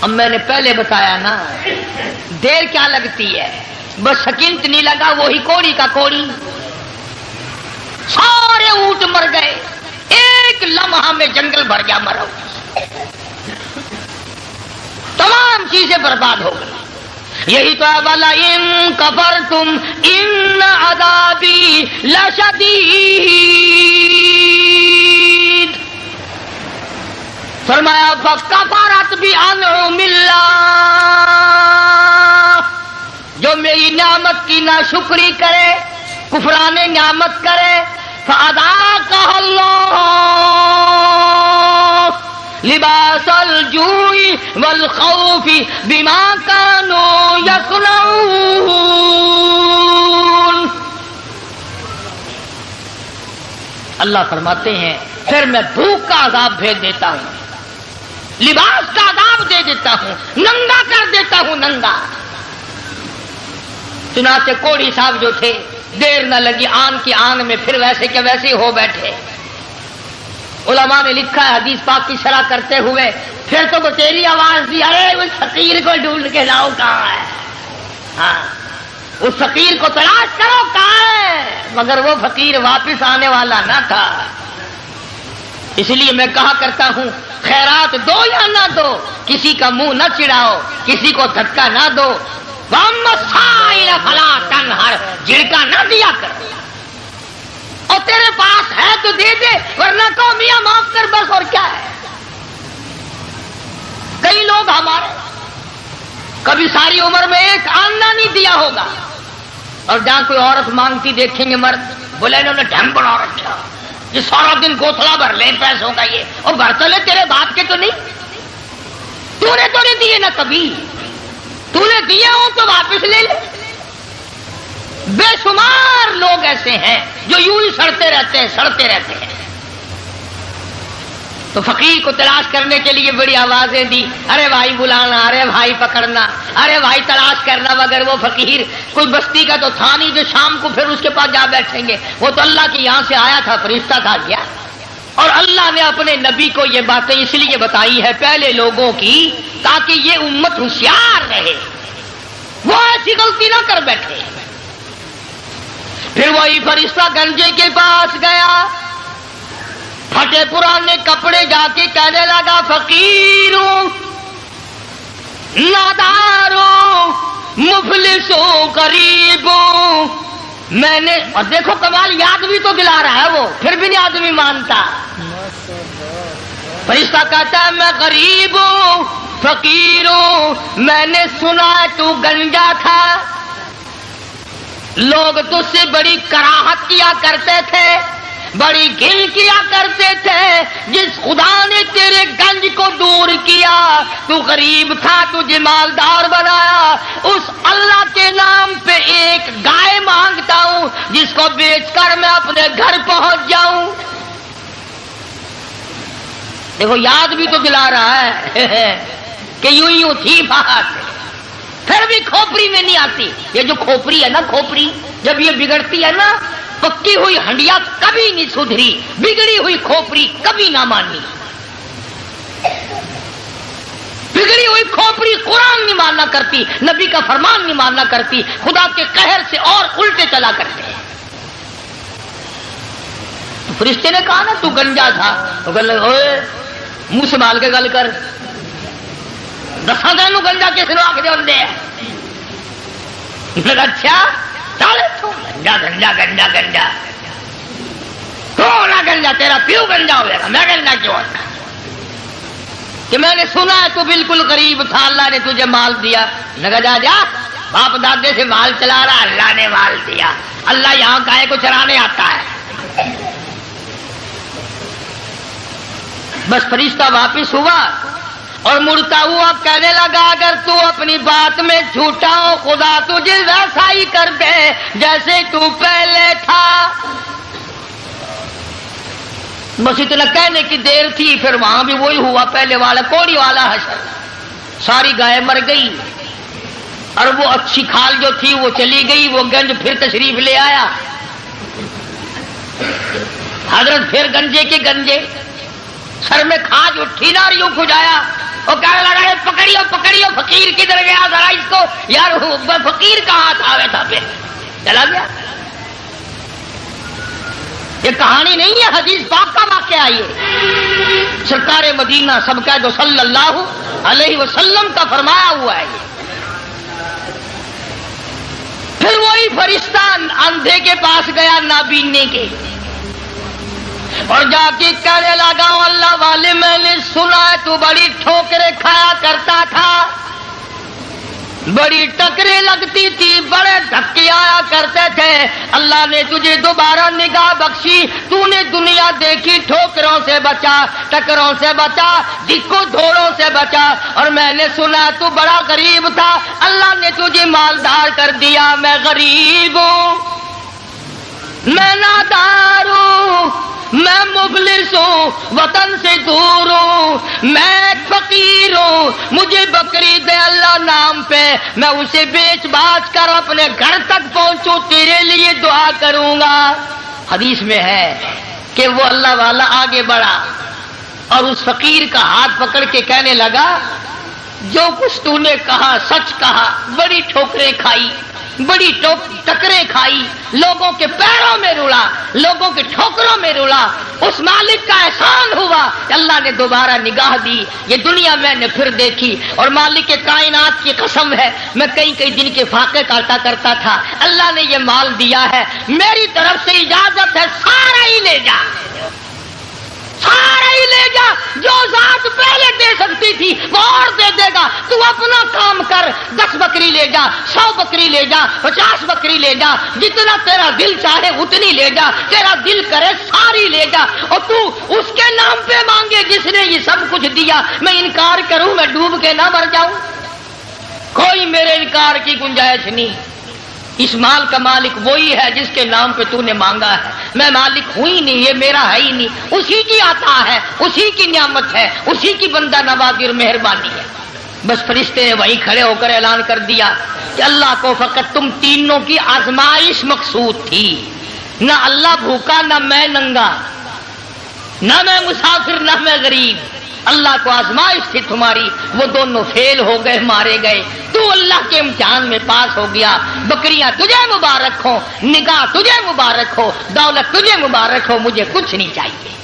اب میں نے پہلے بتایا نا، دیر کیا لگتی ہے، بس سکینت نہیں لگا، وہی کوڑی کا کوڑی، سارے اونٹ مر گئے، ایک لمحہ میں جنگل بھر گیا مرا، تمام چیزیں برباد ہو گئی۔ یہی تو وَلَئِن كَفَرْتُمْ إِنَّ عَذَابِي لَشَدِيدٌ، فرمایا فَكَفَرَتْ بِأَنْعُمِ اللَّهِ، جو میری نعمت کی ناشکری کرے، کفران نعمت کرے، فَأَذَاقَهَا اللَّهُ لِبَاسَ الْجُوعِ وَالْخَوْفِ بِمَا كَانُوا يَصْنَعُونَ۔ اللہ فرماتے ہیں پھر میں بھوک کا عذاب بھیج دیتا ہوں، لباس کا عذاب دے دیتا ہوں، ننگا کر دیتا ہوں، ننگا۔ چنانچہ کوڑی صاحب جو تھے دیر نہ لگی آن کی آن میں پھر ویسے کے ویسے ہو بیٹھے۔ علماء نے لکھا ہے حدیث پاک کی شرح کرتے ہوئے پھر تو تیری آواز دی ارے اس فقیر کو ڈھونڈ کے لاؤ کہاں ہے، ہاں اس فقیر کو تلاش کرو کہاں ہے، مگر وہ فقیر واپس آنے والا نہ تھا۔ اس لیے میں کہا کرتا ہوں خیرات دو یا نہ دو، کسی کا منہ نہ چڑھاؤ، کسی کو دھکا نہ دو، وَأَمَّا السَّائِلَ فَلَا تَنْهَرْ، جھڑکا نہ دیا کر، اور تیرے پاس ہے تو دے دے، ورنہ کہو میاں معاف کر بس، اور کیا ہے۔ کئی لوگ ہمارے کبھی ساری عمر میں ایک آنا نہیں دیا ہوگا، اور جہاں کوئی عورت مانگتی دیکھیں گے مرد، بولے انہوں نے ڈھم بنا رکھا، یہ سارا دن گوتھلا بھر لیں پیسوں کا، یہ اور بھر تو لے، تیرے باپ کے تو نہیں، تو نے تو نہیں دیے نا کبھی، تو نے دیے ہوں تو واپس لے لے۔ بے شمار لوگ ایسے ہیں جو یوں ہی سڑتے رہتے ہیں۔ تو فقیر کو تلاش کرنے کے لیے بڑی آوازیں دی، ارے بھائی بلانا، ارے بھائی پکڑنا، ارے بھائی تلاش کرنا، مگر وہ فقیر کوئی بستی کا تو تھا نہیں جو شام کو پھر اس کے پاس جا بیٹھیں گے، وہ تو اللہ کی یہاں سے آیا تھا، فرشتہ تھا کیا؟ اور اللہ نے اپنے نبی کو یہ باتیں اس لیے بتائی ہے پہلے لوگوں کی، تاکہ یہ امت ہوشیار رہے، وہ ایسی غلطی نہ کر بیٹھے۔ پھر وہی فرشتہ گنجے کے پاس گیا، پھٹے پرانے کپڑے جا کے کہنے لگا، فقیروں، ناداروں، مفلسوں، غریبوں، میں نے، اور دیکھو کمال، یاد بھی تو دلا رہا ہے وہ، پھر بھی نہیں آدمی مانتا۔ فرشتہ کہتا ہے میں غریب ہوں، فقیر ہوں، میں نے سنا ہے تو گنجا تھا، لوگ تجھ سے بڑی کراہت کیا کرتے تھے، بڑی گھن کیا کرتے تھے، جس خدا نے تیرے گنج کو دور کیا، تو غریب تھا، تجھے مالدار بنایا، اس اللہ کے نام پہ ایک گائے مانگتا ہوں جس کو بیچ کر میں اپنے گھر پہنچ جاؤں۔ دیکھو یاد بھی تو دلا رہا ہے کہ یوں تھی بات، پھر بھی کھوپڑی میں نہیں آتی۔ یہ جو کھوپڑی ہے نا، کھوپڑی جب یہ بگڑتی ہے نا، پکی ہوئی ہنڈیا کبھی نہیں سدھری، بگڑی ہوئی کھوپڑی کبھی نہ مانی۔ بگڑی ہوئی کھوپڑی قرآن نہیں ماننا کرتی، نبی کا فرمان نہیں ماننا کرتی، خدا کے قہر سے اور الٹے چلا کرتے ہیں۔ تو فرشتے نے کہا نا تو گنجا تھا، تو کہنے لگے اوے منہ سنبھال کے گل کر، دساں تینوں گنجا کس نے آ کے دے اچھا چالے تو گنجا گنجا گنجا گنجا تو نہ گنجا، تیرا پیو گنجا ہو گا، میں گنجا کیوں ہوتا کہ میں نے سنا ہے تو بالکل غریب تھا، اللہ نے تجھے مال دیا۔ لگا جا جا، باپ دادے سے مال چلا رہا، اللہ نے مال دیا، اللہ یہاں گائے کو چرانے آتا ہے۔ بس فرشتہ واپس ہوا اور مڑتا ہوا کہنے لگا اگر تو اپنی بات میں جھوٹا ہو، خدا تجھے ویسا ہی کر دے جیسے تو پہلے تھا۔ بس اتنا کہنے کی دیر تھی، پھر وہاں بھی وہی ہوا پہلے والا، کوڑی والا حشر، ساری گائے مر گئی اور وہ اچھی کھال جو تھی وہ چلی گئی، وہ گنج پھر تشریف لے آیا، حضرت پھر گنجے کے گنجے، سر میں کھاج اٹھی نا اور یوں کھجایا، وہ کہنے لگا پکڑیو پکڑیو، فقیر کدھر گیا ذرا اس کو، یار فقیر کہاں تھا، ویسا پھر چلا گیا۔ یہ کہانی نہیں ہے، حدیث پاک کا واقعہ، یہ سرکار مدینہ سب کا جو صلی اللہ علیہ وسلم کا فرمایا ہوا ہے۔ پھر وہی فرشتہ اندھے کے پاس گیا نابینے کے، اور جا کے کہنے لگا اللہ والے میں نے سنا ہے تو بڑی ٹھوکریں کھایا کرتا تھا، بڑی ٹکریں لگتی تھی، بڑے دھکے آیا کرتے تھے، اللہ نے تجھے دوبارہ نگاہ بخشی، تو نے دنیا دیکھی، ٹھوکروں سے بچا، ٹکروں سے بچا، دکوں دھوڑوں سے بچا، اور میں نے سنا تو بڑا غریب تھا، اللہ نے تجھے مالدار کر دیا۔ میں غریب ہوں، میں نادار ہوں، میں مفلس ہوں، وطن سے دور ہوں، میں فقیر ہوں، مجھے بکری دے اللہ نام پہ، میں اسے بیچ باچ کر اپنے گھر تک پہنچوں، تیرے لیے دعا کروں گا۔ حدیث میں ہے کہ وہ اللہ والا آگے بڑھا اور اس فقیر کا ہاتھ پکڑ کے کہنے لگا جو کچھ تو نے کہا سچ کہا، بڑی ٹھوکریں کھائی، بڑی ٹکریں کھائی، لوگوں کے پیروں میں رلا، لوگوں کے ٹھوکروں میں رلا، اس مالک کا احسان ہوا کہ اللہ نے دوبارہ نگاہ دی، یہ دنیا میں نے پھر دیکھی، اور مالک کے کائنات کی قسم ہے میں کئی دن کے فاقے کاٹا کرتا تھا، اللہ نے یہ مال دیا ہے، میری طرف سے اجازت ہے سارا ہی لے جا، سارا ہی لے جا، جو ذات پہلے دے سکتی تھی وہ اور دے دے گا، تو اپنا کام کر، 10 بکری لے جا، 100 بکری لے جا، 50 بکری لے جا، جتنا تیرا دل چاہے اتنی لے جا، تیرا دل کرے ساری لے جا، اور تو اس کے نام پہ مانگے جس نے یہ سب کچھ دیا، میں انکار کروں میں ڈوب کے نہ مر جاؤں؟ کوئی میرے انکار کی گنجائش نہیں، اس مال کا مالک وہی ہے جس کے نام پہ تو نے مانگا ہے، میں مالک ہوں ہی نہیں، یہ میرا ہے ہی نہیں، اسی کی عطا ہے، اسی کی نعمت ہے، اسی کی بندہ نوازی اور مہربانی ہے۔ بس فرشتے نے وہیں کھڑے ہو کر اعلان کر دیا کہ اللہ کو فقط تم تینوں کی آزمائش مقصود تھی، نہ اللہ بھوکا، نہ میں ننگا، نہ میں مسافر، نہ میں غریب، اللہ کو آزمائش تھی تمہاری، وہ دونوں فیل ہو گئے، مارے گئے، تو اللہ کے امتحان میں پاس ہو گیا، بکریاں تجھے مبارک ہو، نگاہ تجھے مبارک ہو، دولت تجھے مبارک ہو، مجھے کچھ نہیں چاہیے۔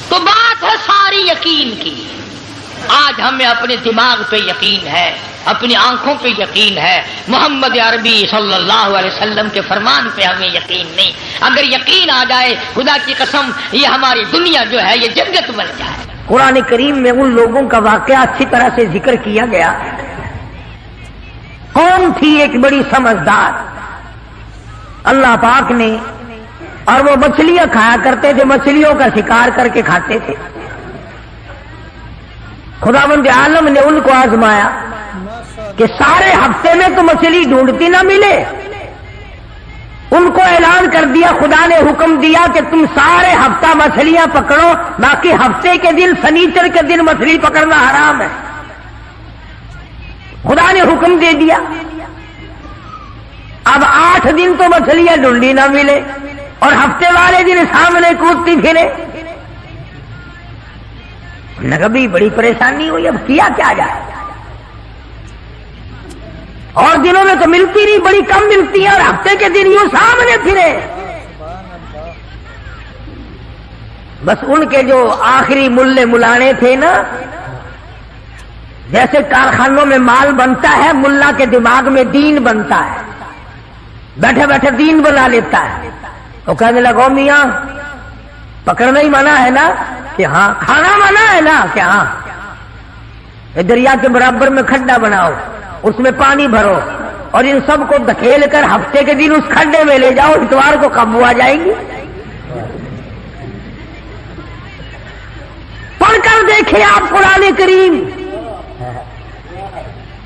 تو بات ہے ساری یقین کی، آج ہمیں اپنے دماغ پہ یقین ہے، اپنی آنکھوں پہ یقین ہے، محمد عربی صلی اللہ علیہ وسلم کے فرمان پہ ہمیں یقین نہیں۔ اگر یقین آ جائے خدا کی قسم یہ ہماری دنیا جو ہے یہ جنت بن جائے۔ قرآن کریم میں ان لوگوں کا واقعہ اچھی طرح سے ذکر کیا گیا، قوم تھی ایک بڑی سمجھدار، اللہ پاک نے، اور وہ مچھلیاں کھایا کرتے تھے، مچھلیوں کا شکار کر کے کھاتے تھے۔ خداوند عالم نے ان کو آزمایا کہ سارے ہفتے میں تو مچھلی ڈھونڈتی نہ ملے، ان کو اعلان کر دیا، خدا نے حکم دیا کہ تم سارے ہفتہ مچھلیاں پکڑو، باقی ہفتے کے دن سنیچر کے دن مچھلی پکڑنا حرام ہے۔ خدا نے حکم دے دیا۔ اب 8 دن تو مچھلیاں ڈھونڈی نہ ملے اور ہفتے والے دن سامنے کودتی پھرے، کبھی بڑی پریشانی ہوئی، اب کیا جائے، اور دنوں میں تو ملتی نہیں، بڑی کم ملتی ہے، اور ہفتے کے دن یوں سامنے پھرے۔ بس ان کے جو آخری ملے ملانے تھے نا، جیسے کارخانوں میں مال بنتا ہے، ملا کے دماغ میں دین بنتا ہے، بیٹھے بیٹھے دین بنا لیتا ہے۔ وہ کہنے لگو میاں پکڑنا ہی منع ہے نا؟ کہ ہاں۔ کھانا منع ہے نا؟ کہ ہاں۔ دریا کے برابر میں کھڈا بناؤ، اس میں پانی بھرو، اور ان سب کو دھکیل کر ہفتے کے دن اس کھڈے میں لے جاؤ، اتوار کو قابو آ جائے گی۔ پڑھ کر دیکھیں آپ قرآن کریم،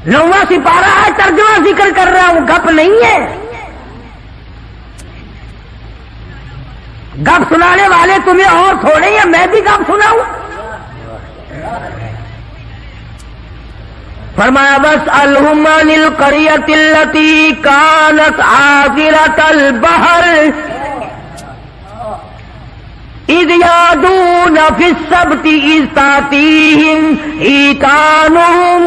9واں سپارہ ہے، ترجمہ ذکر کر رہا ہوں، گپ نہیں ہے۔ گپ سنانے والے تمہیں اور تھوڑے ہیں، میں بھی گپ سناؤں؟ فرمایا بس الہم القریۃ التی کانت عابرۃ البحر اذ یعدون فی السبت اذ تأتیہم حیتانہم۔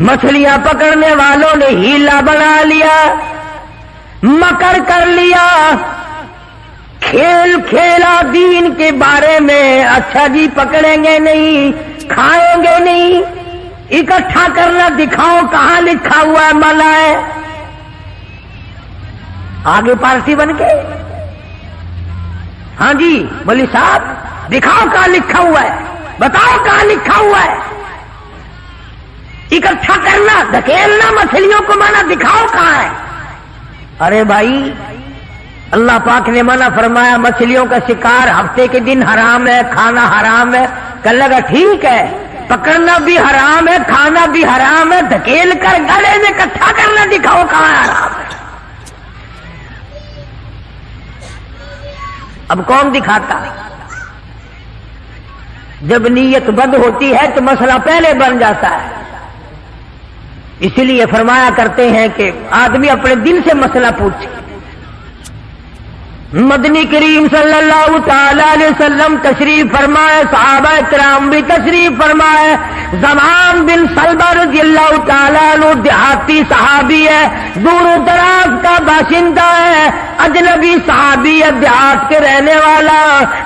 مچھلیاں پکڑنے والوں نے ہیلا بنا لیا، مکر کر لیا، کھیل کھیلا دین کے بارے میں، اچھا جی پکڑیں گے نہیں، کھائیں گے نہیں، اکٹھا کرنا دکھاؤ کہاں لکھا ہوا ہے، منع ہے، آگے پارٹی بن کے، ہاں جی بولی صاحب دکھاؤ کہاں لکھا ہوا ہے، بتاؤ کہاں لکھا ہوا ہے، اکٹھا کرنا دھکیلنا مچھلیوں کو منع، دکھاؤ کہاں ہے۔ ارے بھائی اللہ پاک نے منع فرمایا، مچھلیوں کا شکار ہفتے کے دن حرام ہے، کھانا حرام ہے۔ کہنے لگا ٹھیک ہے، پکڑنا بھی حرام ہے، کھانا بھی حرام ہے، دھکیل کر گلے میں اکٹھا کرنا دکھاؤ کہاں حرام ہے۔ اب کون دکھاتا؟ جب نیت بد ہوتی ہے تو مسئلہ پہلے بن جاتا ہے۔ اسی لیے فرمایا کرتے ہیں کہ آدمی اپنے دل سے مسئلہ پوچھے، مدنی کریم صلی اللہ تعالی علیہ وسلم تشریف فرمائے، صحابہ کرام بھی تشریف فرمائے۔ زمان بن سلبہ رضی اللہ تعالیٰ عنہ دیہاتی صحابی ہے، دور و دراز کا باشندہ ہے، اجنبی صحابی ہے، دیہات کے رہنے والا،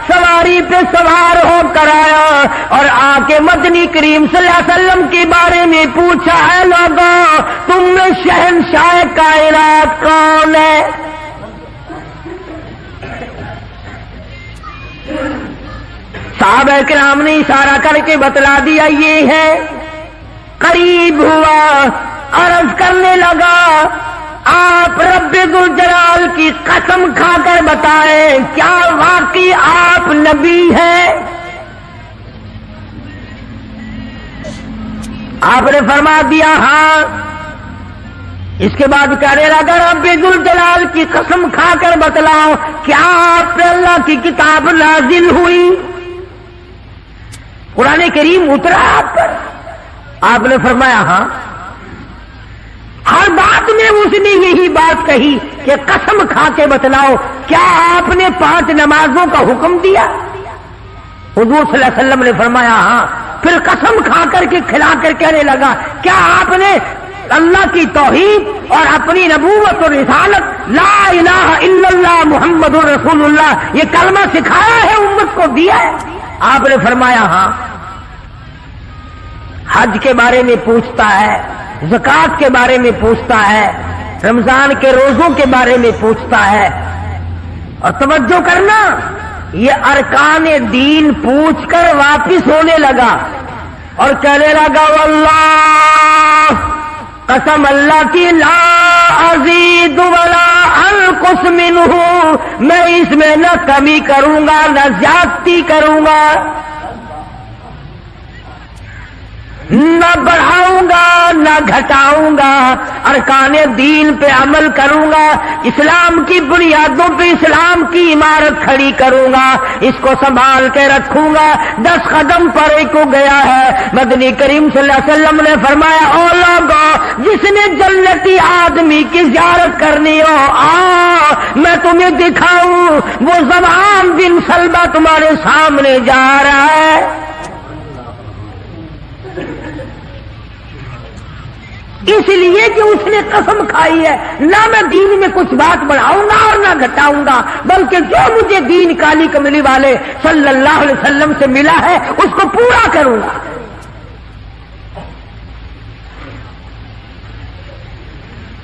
سواری پہ سوار ہو کر آیا اور آ کے مدنی کریم صلی اللہ علیہ وسلم کے بارے میں پوچھا، ہے لوگوں تم میں شہنشاہ کائنات کون ہے؟ صحابہ کرام نے اشارہ کر کے بتلا دیا یہ ہے۔ قریب ہوا، عرض کرنے لگا آپ رب ذوالجلال کی قسم کھا کر بتائیں کیا واقعی آپ نبی ہیں؟ آپ نے فرما دیا ہاں۔ اس کے بعد کہنے لگا رب ذوالجلال کی قسم کھا کر بتلاؤ کیا آپ پہ اللہ کی کتاب نازل ہوئی؟ قرآن کریم اترا آپ پر؟ آپ نے فرمایا ہاں۔ ہر بات میں اس نے یہی بات کہی کہ قسم کھا کے بتلاؤ کیا آپ نے 5 نمازوں کا حکم دیا؟ حضور صلی اللہ علیہ وسلم نے فرمایا ہاں۔ پھر قسم کھا کر کے کھلا کر کہنے لگا کیا آپ نے اللہ کی توحید اور اپنی نبوت اور رسالت لا الہ الا اللہ محمد رسول اللہ یہ کلمہ سکھایا ہے، امت کو دیا ہے؟ آپ نے فرمایا ہاں۔ حج کے بارے میں پوچھتا ہے، زکوٰۃ کے بارے میں پوچھتا ہے، رمضان کے روزوں کے بارے میں پوچھتا ہے۔ اور توجہ کرنا، یہ ارکان دین پوچھ کر واپس ہونے لگا اور کہنے لگا واللہ قسم اللہ کی لا ازید ولا انقص منہ، میں اس میں نہ کمی کروں گا نہ زیادتی کروں گا، نہ بڑھاؤں گا نہ گھٹاؤں گا، ارکان دین پہ عمل کروں گا، اسلام کی بنیادوں پہ اسلام کی عمارت کھڑی کروں گا، اس کو سنبھال کے رکھوں گا۔ 10 قدم پرے کو گیا ہے، مدنی کریم صلی اللہ علیہ وسلم نے فرمایا او لوگوں جس نے جنتی آدمی کی زیارت کرنی ہو میں تمہیں دکھاؤں، وہ زمان بن سلبہ تمہارے سامنے جا رہا ہے۔ اس لیے کہ اس نے قسم کھائی ہے نہ میں دین میں کچھ بات بڑھاؤں گا اور نہ گھٹاؤں گا، بلکہ جو مجھے دین کالی کملی والے صلی اللہ علیہ وسلم سے ملا ہے اس کو پورا کروں گا۔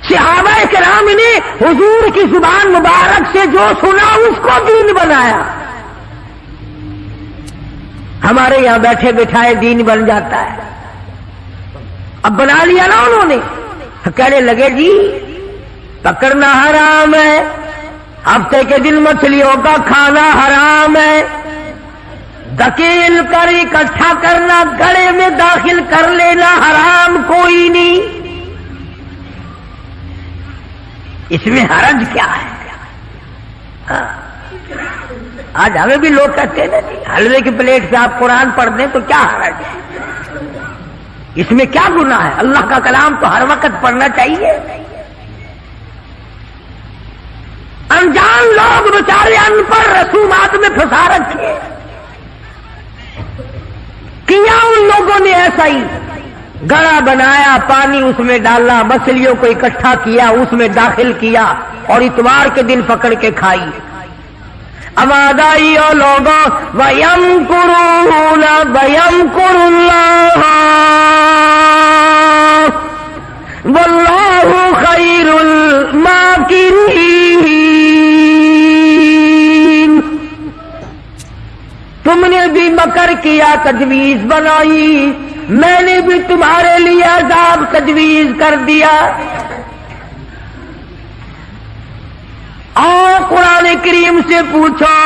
صحابہ کرام نے حضور کی زبان مبارک سے جو سنا اس کو دین بنایا۔ ہمارے یہاں بیٹھے بٹھائے دین بن جاتا ہے، اب بنا لیا نا انہوں نے، کہنے لگے جی پکڑنا حرام ہے، ہفتے کے دن مچھلیوں کا کھانا حرام ہے، دھکیل کر اکٹھا کرنا گڑے میں داخل کر لینا حرام کوئی نہیں، اس میں حرج کیا ہے؟ آج ہمیں بھی لوگ کہتے ہیں نا جی حلوے کی پلیٹ سے آپ قرآن پڑھ دیں تو کیا حرج ہے، اس میں کیا گناہ ہے؟ اللہ کا کلام تو ہر وقت پڑھنا چاہیے۔ انجان لوگ بیچارے ان پڑھ رسومات میں پھنسا رکھے، کیا ان لوگوں نے ایسا ہی گڑا بنایا، پانی اس میں ڈالا، مچھلیوں کو اکٹھا کیا، اس میں داخل کیا اور اتوار کے دن پکڑ کے کھائی۔ آواز آئی او لوگوں وَيَمْكُرُونَ وَيَمْكُرُ اللَّهُ وَاللَّهُ خَيْرُ الْمَاكِرِينَ۔ تم نے بھی مکر کیا، تجویز بنائی، میں نے بھی تمہارے لیے عذاب تجویز کر دیا۔ اور قرآن کریم سے پوچھو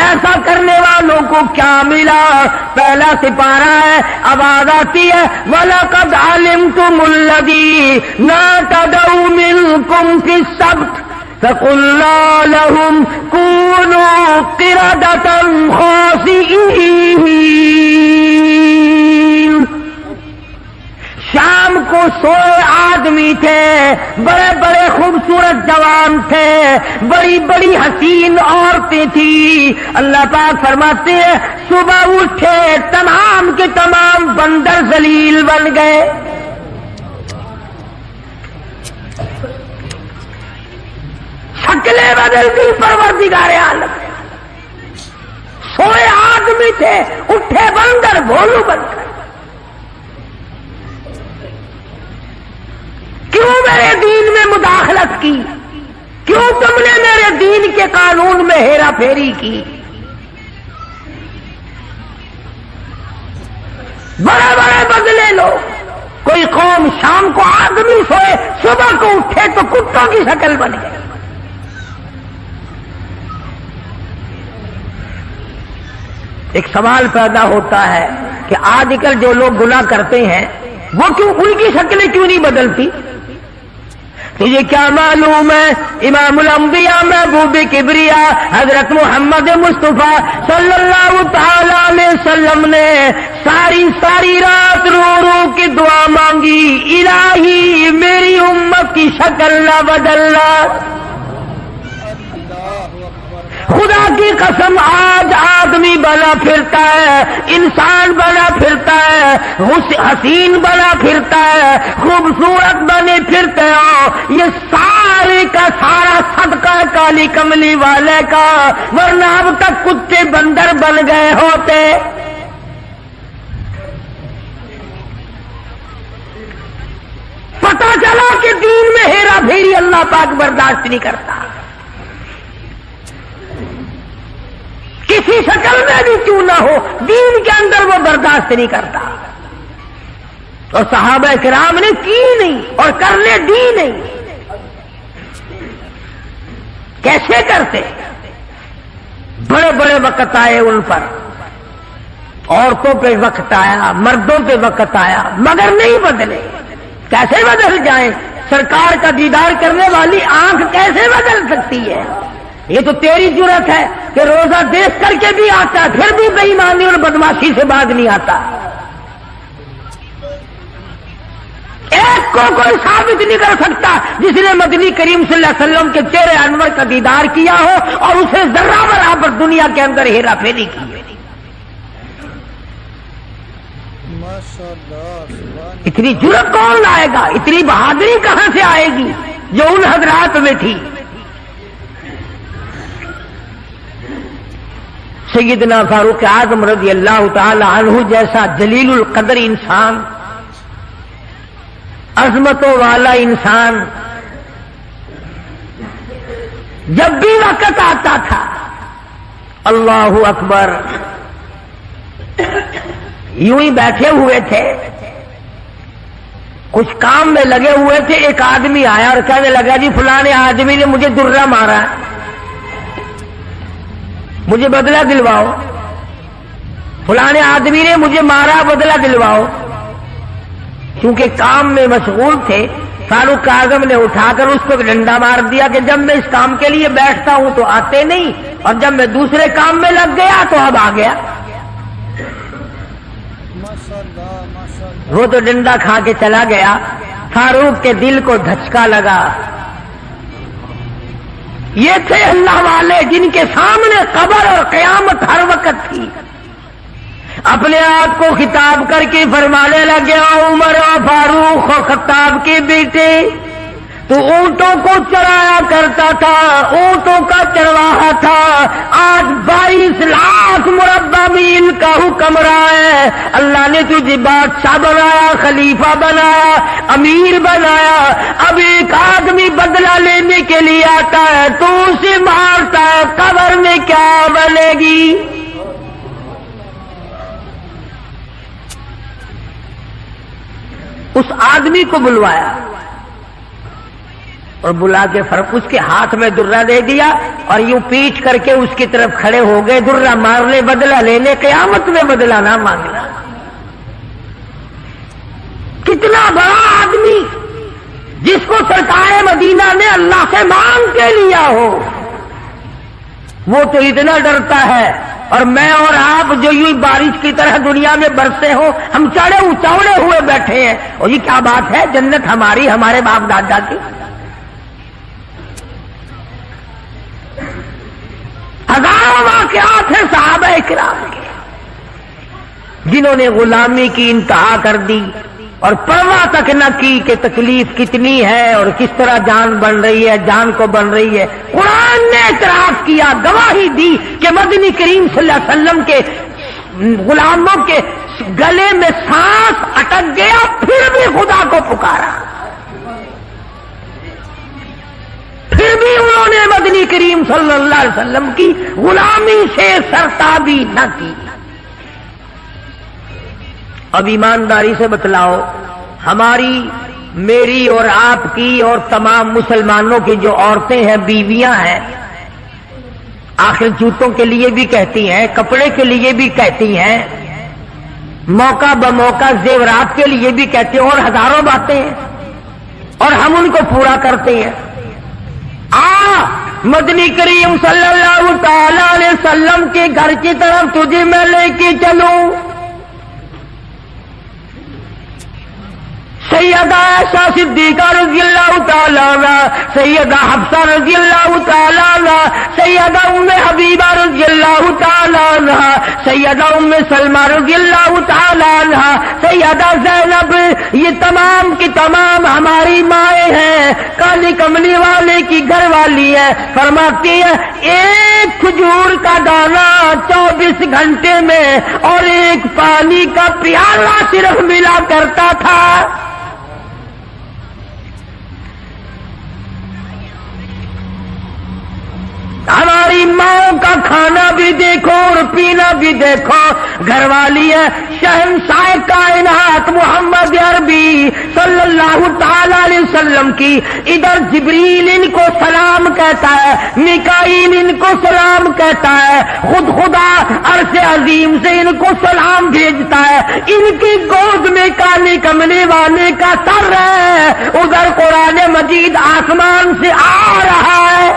ایسا کرنے والوں کو کیا ملا؟ پہلا سپارہ ہے، آواز آتی ہے وَلَقَدْ عَلِمْتُمُ الَّذِينَ اعْتَدَوْا مِنْكُمْ فِي السَّبْتِ فَقُلْنَا لَهُمْ كُونُوا قِرَدَةً خَاسِئِينَ۔ شام کو سوئے آدمی تھے، بڑے بڑے خوبصورت جوان تھے، بڑی بڑی حسین عورتیں تھیں۔ اللہ پاک فرماتے ہیں صبح اٹھے تمام کے تمام بندر ذلیل بن گئے۔ شکلیں بدل گئی پروردگار عالم۔ سوئے آدمی تھے، اٹھے بندر بھولو بن گئے۔ کیوں میرے دین میں مداخلت کی؟ کیوں تم نے میرے دین کے قانون میں ہیرا پھیری کی؟ بڑے بڑے بدلے لو۔ کوئی قوم شام کو آدمی سوئے، صبح کو اٹھے تو کتوں کی شکل بن گئی۔ ایک سوال پیدا ہوتا ہے کہ آج کل جو لوگ گناہ کرتے ہیں وہ کیوں ان کی شکلیں کیوں نہیں بدلتی؟ تجھے کیا معلوم ہے امام الانبیاء محبوب کبریا حضرت محمد مصطفیٰ صلی اللہ تعالی علیہ وسلم نے ساری رات رو رو کے دعا مانگی، الہی میری امت کی شکل نہ بدلنا۔ خدا کی قسم آج آدمی بنا پھرتا ہے، انسان بنا پھرتا ہے، حسین بنا پھرتا ہے، خوبصورت بنے پھرتے ہو، یہ سارے کا سارا صدقہ کالی کملی والے کا، ورنہ اب تک کتے بندر بن گئے ہوتے۔ پتہ چلا کہ دین میں ہیرا پھیری اللہ پاک برداشت نہیں کرتا، کسی شکل میں بھی کیوں نہ ہو، دین کے اندر وہ برداشت نہیں کرتا۔ اور صحابہ کرام نے کی نہیں اور کرنے دی نہیں۔ کیسے کرتے؟ بڑے بڑے وقت آئے ان پر، عورتوں پہ وقت آیا، مردوں پہ وقت آیا، مگر نہیں بدلے۔ کیسے بدل جائیں؟ سرکار کا دیدار کرنے والی آنکھ کیسے بدل سکتی ہے؟ یہ تو تیری جرت ہے کہ روزہ دیکھ کر کے بھی آتا ہے، پھر بھی بے ایمانی اور بدماشی سے باز نہیں آتا۔ ایک کو کوئی ثابت نہیں کر سکتا جس نے مدنی کریم صلی اللہ علیہ وسلم کے چہرے انور کا دیدار کیا ہو اور اسے ذرہ برابر دنیا کے اندر ہیرا پھیری کی۔ اتنی جرت کون لائے گا؟ اتنی بہادری کہاں سے آئے گی جو ان حضرات میں تھی؟ سیدنا فاروق اعظم رضی اللہ تعالی عنہ جیسا جلیل القدر انسان، عظمتوں والا انسان، جب بھی وقت آتا تھا اللہ اکبر، یوں ہی بیٹھے ہوئے تھے، کچھ کام میں لگے ہوئے تھے، ایک آدمی آیا اور کہنے لگا جی فلانے آدمی نے مجھے درہ مارا ہے، مجھے بدلہ دلواؤ، فلانے آدمی نے مجھے مارا، بدلہ دلواؤ۔ کیونکہ کام میں مشغول تھے، فاروق اعظم نے اٹھا کر اس کو ڈنڈا مار دیا کہ جب میں اس کام کے لیے بیٹھتا ہوں تو آتے نہیں، اور جب میں دوسرے کام میں لگ گیا تو اب آ گیا۔ وہ تو ڈنڈا کھا کے چلا گیا، فاروق کے دل کو دھچکا لگا۔ یہ تھے اللہ والے جن کے سامنے قبر اور قیامت ہر وقت تھی۔ اپنے آپ کو خطاب کر کے فرمانے لگے عمر و فاروق و خطاب کے بیٹے، تو اونٹوں کو چرایا کرتا تھا، اونٹوں کا چرواہا تھا، آج 22 لاکھ مربع میل کا حکمراں ہے۔ اللہ نے تجھے بادشاہ بنایا، خلیفہ بنایا، امیر بنایا، اب ایک آدمی بدلہ لینے کے لیے آتا ہے تو اسے مارتا ہے، قبر میں کیا بنے گی؟ اس آدمی کو بلوایا اور بلا کے اس کے ہاتھ میں درہ دے دیا اور یوں پیٹ کر کے اس کی طرف کھڑے ہو گئے، درہ مارنے بدلہ لینے، قیامت میں بدلہ نہ مانگنا۔ کتنا بڑا آدمی جس کو سرکار مدینہ نے اللہ سے مانگ کے لیا ہو، وہ تو اتنا ڈرتا ہے اور میں اور آپ جو یوں بارش کی طرح دنیا میں برسے ہوں، ہم چوڑے ہوئے بیٹھے ہیں، اور یہ کیا بات ہے؟ جنت ہماری، ہمارے باپ دادا کی۔ ہزاروں واقعات ہیں صحابہ کرام کے جنہوں نے غلامی کی انتہا کر دی اور پرواہ تک نہ کی کہ تکلیف کتنی ہے اور کس طرح جان بن رہی ہے، جان کو بن رہی ہے۔ قرآن نے اعتراف کیا، گواہی دی کہ مدنی کریم صلی اللہ علیہ وسلم کے غلاموں کے گلے میں سانس اٹک گیا، پھر بھی خدا کو پکارا، پھر بھی انہوں نے مدنی کریم صلی اللہ علیہ وسلم کی غلامی سے سرتابی نہ کی۔ اب ایمانداری سے بتلاؤ، ہماری، میری اور آپ کی اور تمام مسلمانوں کی جو عورتیں ہیں، بیویاں ہیں، آخر جوتوں کے لیے بھی کہتی ہیں، کپڑے کے لیے بھی کہتی ہیں، موقع بموقع زیورات کے لیے بھی کہتے ہیں، اور ہزاروں باتیں ہیں، اور ہم ان کو پورا کرتے ہیں۔ مدنی کریم صلی اللہ تعالی علیہ وسلم کے گھر کی طرف تجھے میں لے کے چلوں۔ سیدہ عائشہ صدیقہ رضی اللہ تعالی عنہ، سیدہ حفصہ رضی اللہ تعالی عنہ، سیدہ ام حبیبہ رضی اللہ تعالی عنہ، سیدہ ام سلمہ رضی اللہ تعالی عنہ، سیدہ زینب، یہ تمام کی تمام ہماری مائیں ہیں، کالی کملی والے کی گھر والی ہے۔ فرماتی ہے ایک کھجور کا دانہ 24 گھنٹے میں اور ایک پانی کا پیالہ صرف ملا کرتا تھا۔ ہماری ماں کا کھانا بھی دیکھو اور پینا بھی دیکھو، گھر والی ہے شہنشاہ کائنات محمد عربی صلی اللہ تعالی علیہ وسلم کی، ادھر جبریل ان کو سلام کہتا ہے، میکائیل ان کو سلام کہتا ہے، خود خدا عرش عظیم سے ان کو سلام بھیجتا ہے، ان کی گود میں کالی کملی والے کا سر ہے، ادھر قرآن مجید آسمان سے آ رہا ہے۔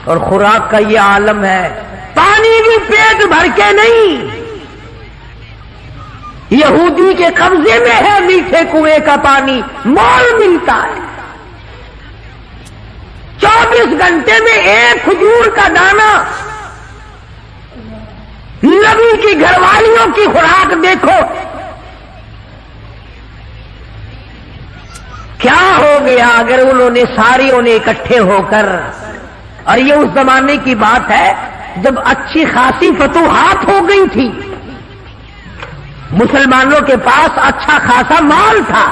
اور خوراک کا یہ عالم ہے، پانی بھی پیٹ بھر کے نہیں، یہودی کے قبضے میں ہے میٹھے کنویں کا پانی، مول ملتا ہے۔ 24 گھنٹے میں ایک کھجور کا دانہ، نبی کی گھر والیوں کی خوراک دیکھو، کیا ہو گیا اگر انہوں نے ساریوں نے اکٹھے ہو کر، اور یہ اس زمانے کی بات ہے جب اچھی خاصی فتوحات ہو گئی تھی، مسلمانوں کے پاس اچھا خاصا مال تھا۔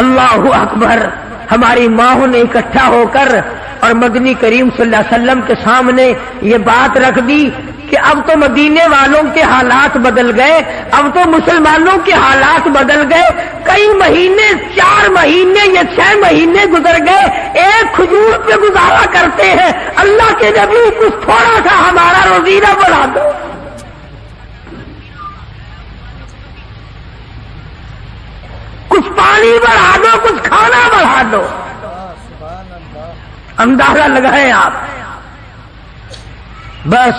اللہ اکبر، ہماری ماں نے اکٹھا ہو کر اور مدنی کریم صلی اللہ علیہ وسلم کے سامنے یہ بات رکھ دی کہ اب تو مدینے والوں کے حالات بدل گئے، اب تو مسلمانوں کے حالات بدل گئے، کئی مہینے، 4 مہینے یا 6 مہینے گزر گئے، ایک کھجور پہ گزارا کرتے ہیں، اللہ کے نبی کچھ تھوڑا سا ہمارا روزینہ بڑھا دو۔ کچھ پانی بڑھا دو، کچھ کھانا بڑھا دو۔ اندازہ لگائیں آپ، بس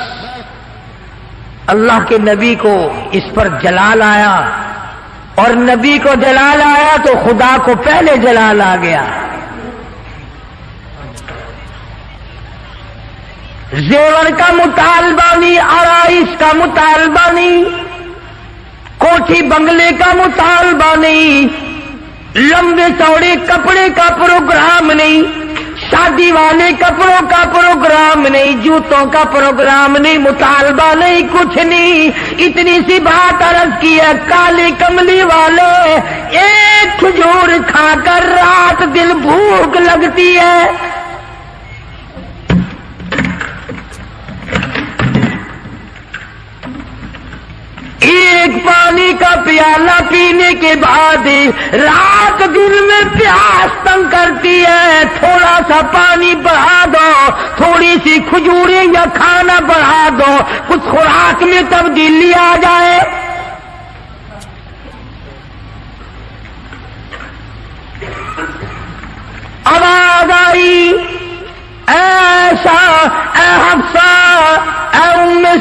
اللہ کے نبی کو اس پر جلال آیا، اور نبی کو جلال آیا تو خدا کو پہلے جلال آ گیا۔ زیور کا مطالبہ نہیں، آرائش کا مطالبہ نہیں، کوٹھی بنگلے کا مطالبہ نہیں، لمبے چوڑے کپڑے کا پروگرام نہیں، شادی والے کپڑوں کا پروگرام نہیں، جوتوں کا پروگرام نہیں، مطالبہ نہیں، کچھ نہیں، اتنی سی بات عرض کی ہے، کالے کملی والے ایک کھجور کھا کر رات دن بھوک لگتی ہے، ایک پانی کا پیالہ پینے کے بعد رات دن میں پیاس تنگ کرتی ہے، تھوڑا سا پانی بڑھا دو، تھوڑی سی کھجوریں یا کھانا بڑھا دو، کچھ خوراک میں تبدیلی آ جائے۔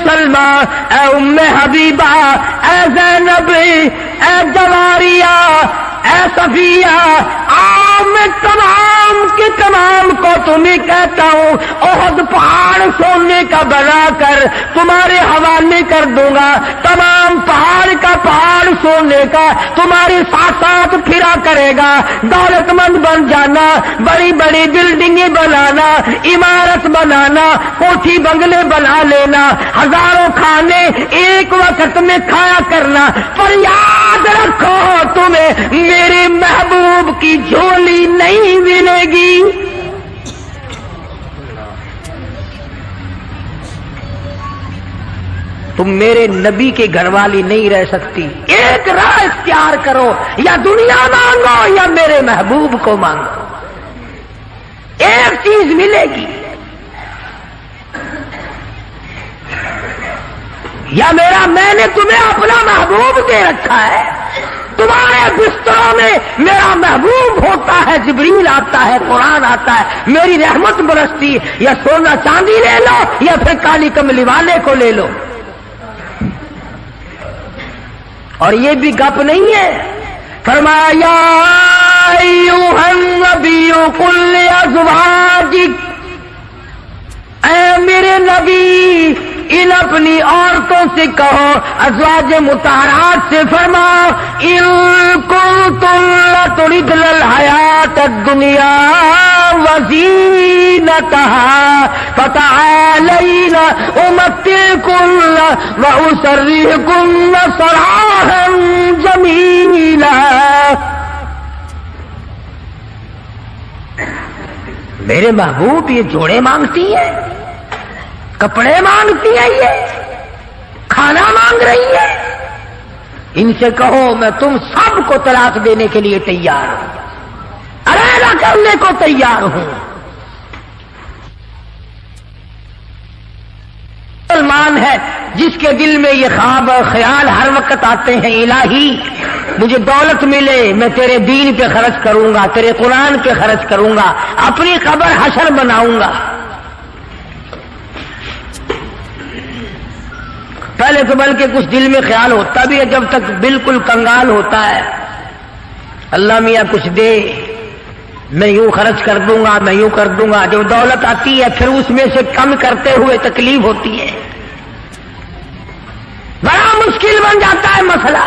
سلمہ، اے ام حبیبہ، اے زینب، اے جواریہ، اے صفیہ، میں تمام کے تمام کو تمہیں کہتا ہوں احد پہاڑ سونے کا بنا کر تمہارے حوالے کر دوں گا، تمام پہاڑ کا پہاڑ سونے کا تمہارے ساتھ ساتھ پھرا کرے گا، دولت مند بن جانا، بڑی بڑی بلڈنگیں بنانا، عمارت بنانا، کوٹھی بنگلے بنا لینا، ہزاروں کھانے ایک وقت میں کھایا کرنا، پر یاد رکھو تمہیں میرے محبوب کی جھولی نہیں ملے گی۔ تم میرے نبی کے گھر والی نہیں رہ سکتی، ایک راہ اختیار کرو، یا دنیا مانگو یا میرے محبوب کو مانگو، ایک چیز ملے گی، یا میں نے تمہیں اپنا محبوب دے رکھا ہے، تمہارے بستروں میں میرا محبوب ہوتا ہے، جبریل آتا ہے، قرآن آتا ہے، میری رحمت برستی، یا سونا چاندی لے لو یا پھر کالی کملی والے کو لے لو۔ اور یہ بھی گپ نہیں ہے، فرمایا ایھا النبی قل لازواجک، اے میرے نبی ان اپنی عورتوں سے کہو، ازواج مطہرات سے فرماؤ، ان کنتم لتردن الحیات الدنیا وزینتہا فتعالین امتعکن واسرحکن سراحا جمیلا۔ میرے محبوب یہ جوڑے مانگتی ہیں، کپڑے مانگتی ہے، یہ کھانا مانگ رہی ہے، ان سے کہو میں تم سب کو طلاق دینے کے لیے تیار ہوں، علیحدہ کرنے کو تیار ہوں۔ مسلمان ہے جس کے دل میں یہ خواب اور خیال ہر وقت آتے ہیں، الہی مجھے دولت ملے، میں تیرے دین پہ خرچ کروں گا، تیرے قرآن پہ خرچ کروں گا، اپنی قبر حشر بناؤں گا۔ پہلے تو بلکہ کچھ دل میں خیال ہوتا بھی ہے، جب تک بالکل کنگال ہوتا ہے، اللہ میاں کچھ دے، میں یوں خرچ کر دوں گا، میں یوں کر دوں گا۔ جب دولت آتی ہے پھر اس میں سے کم کرتے ہوئے تکلیف ہوتی ہے، بڑا مشکل بن جاتا ہے مسئلہ۔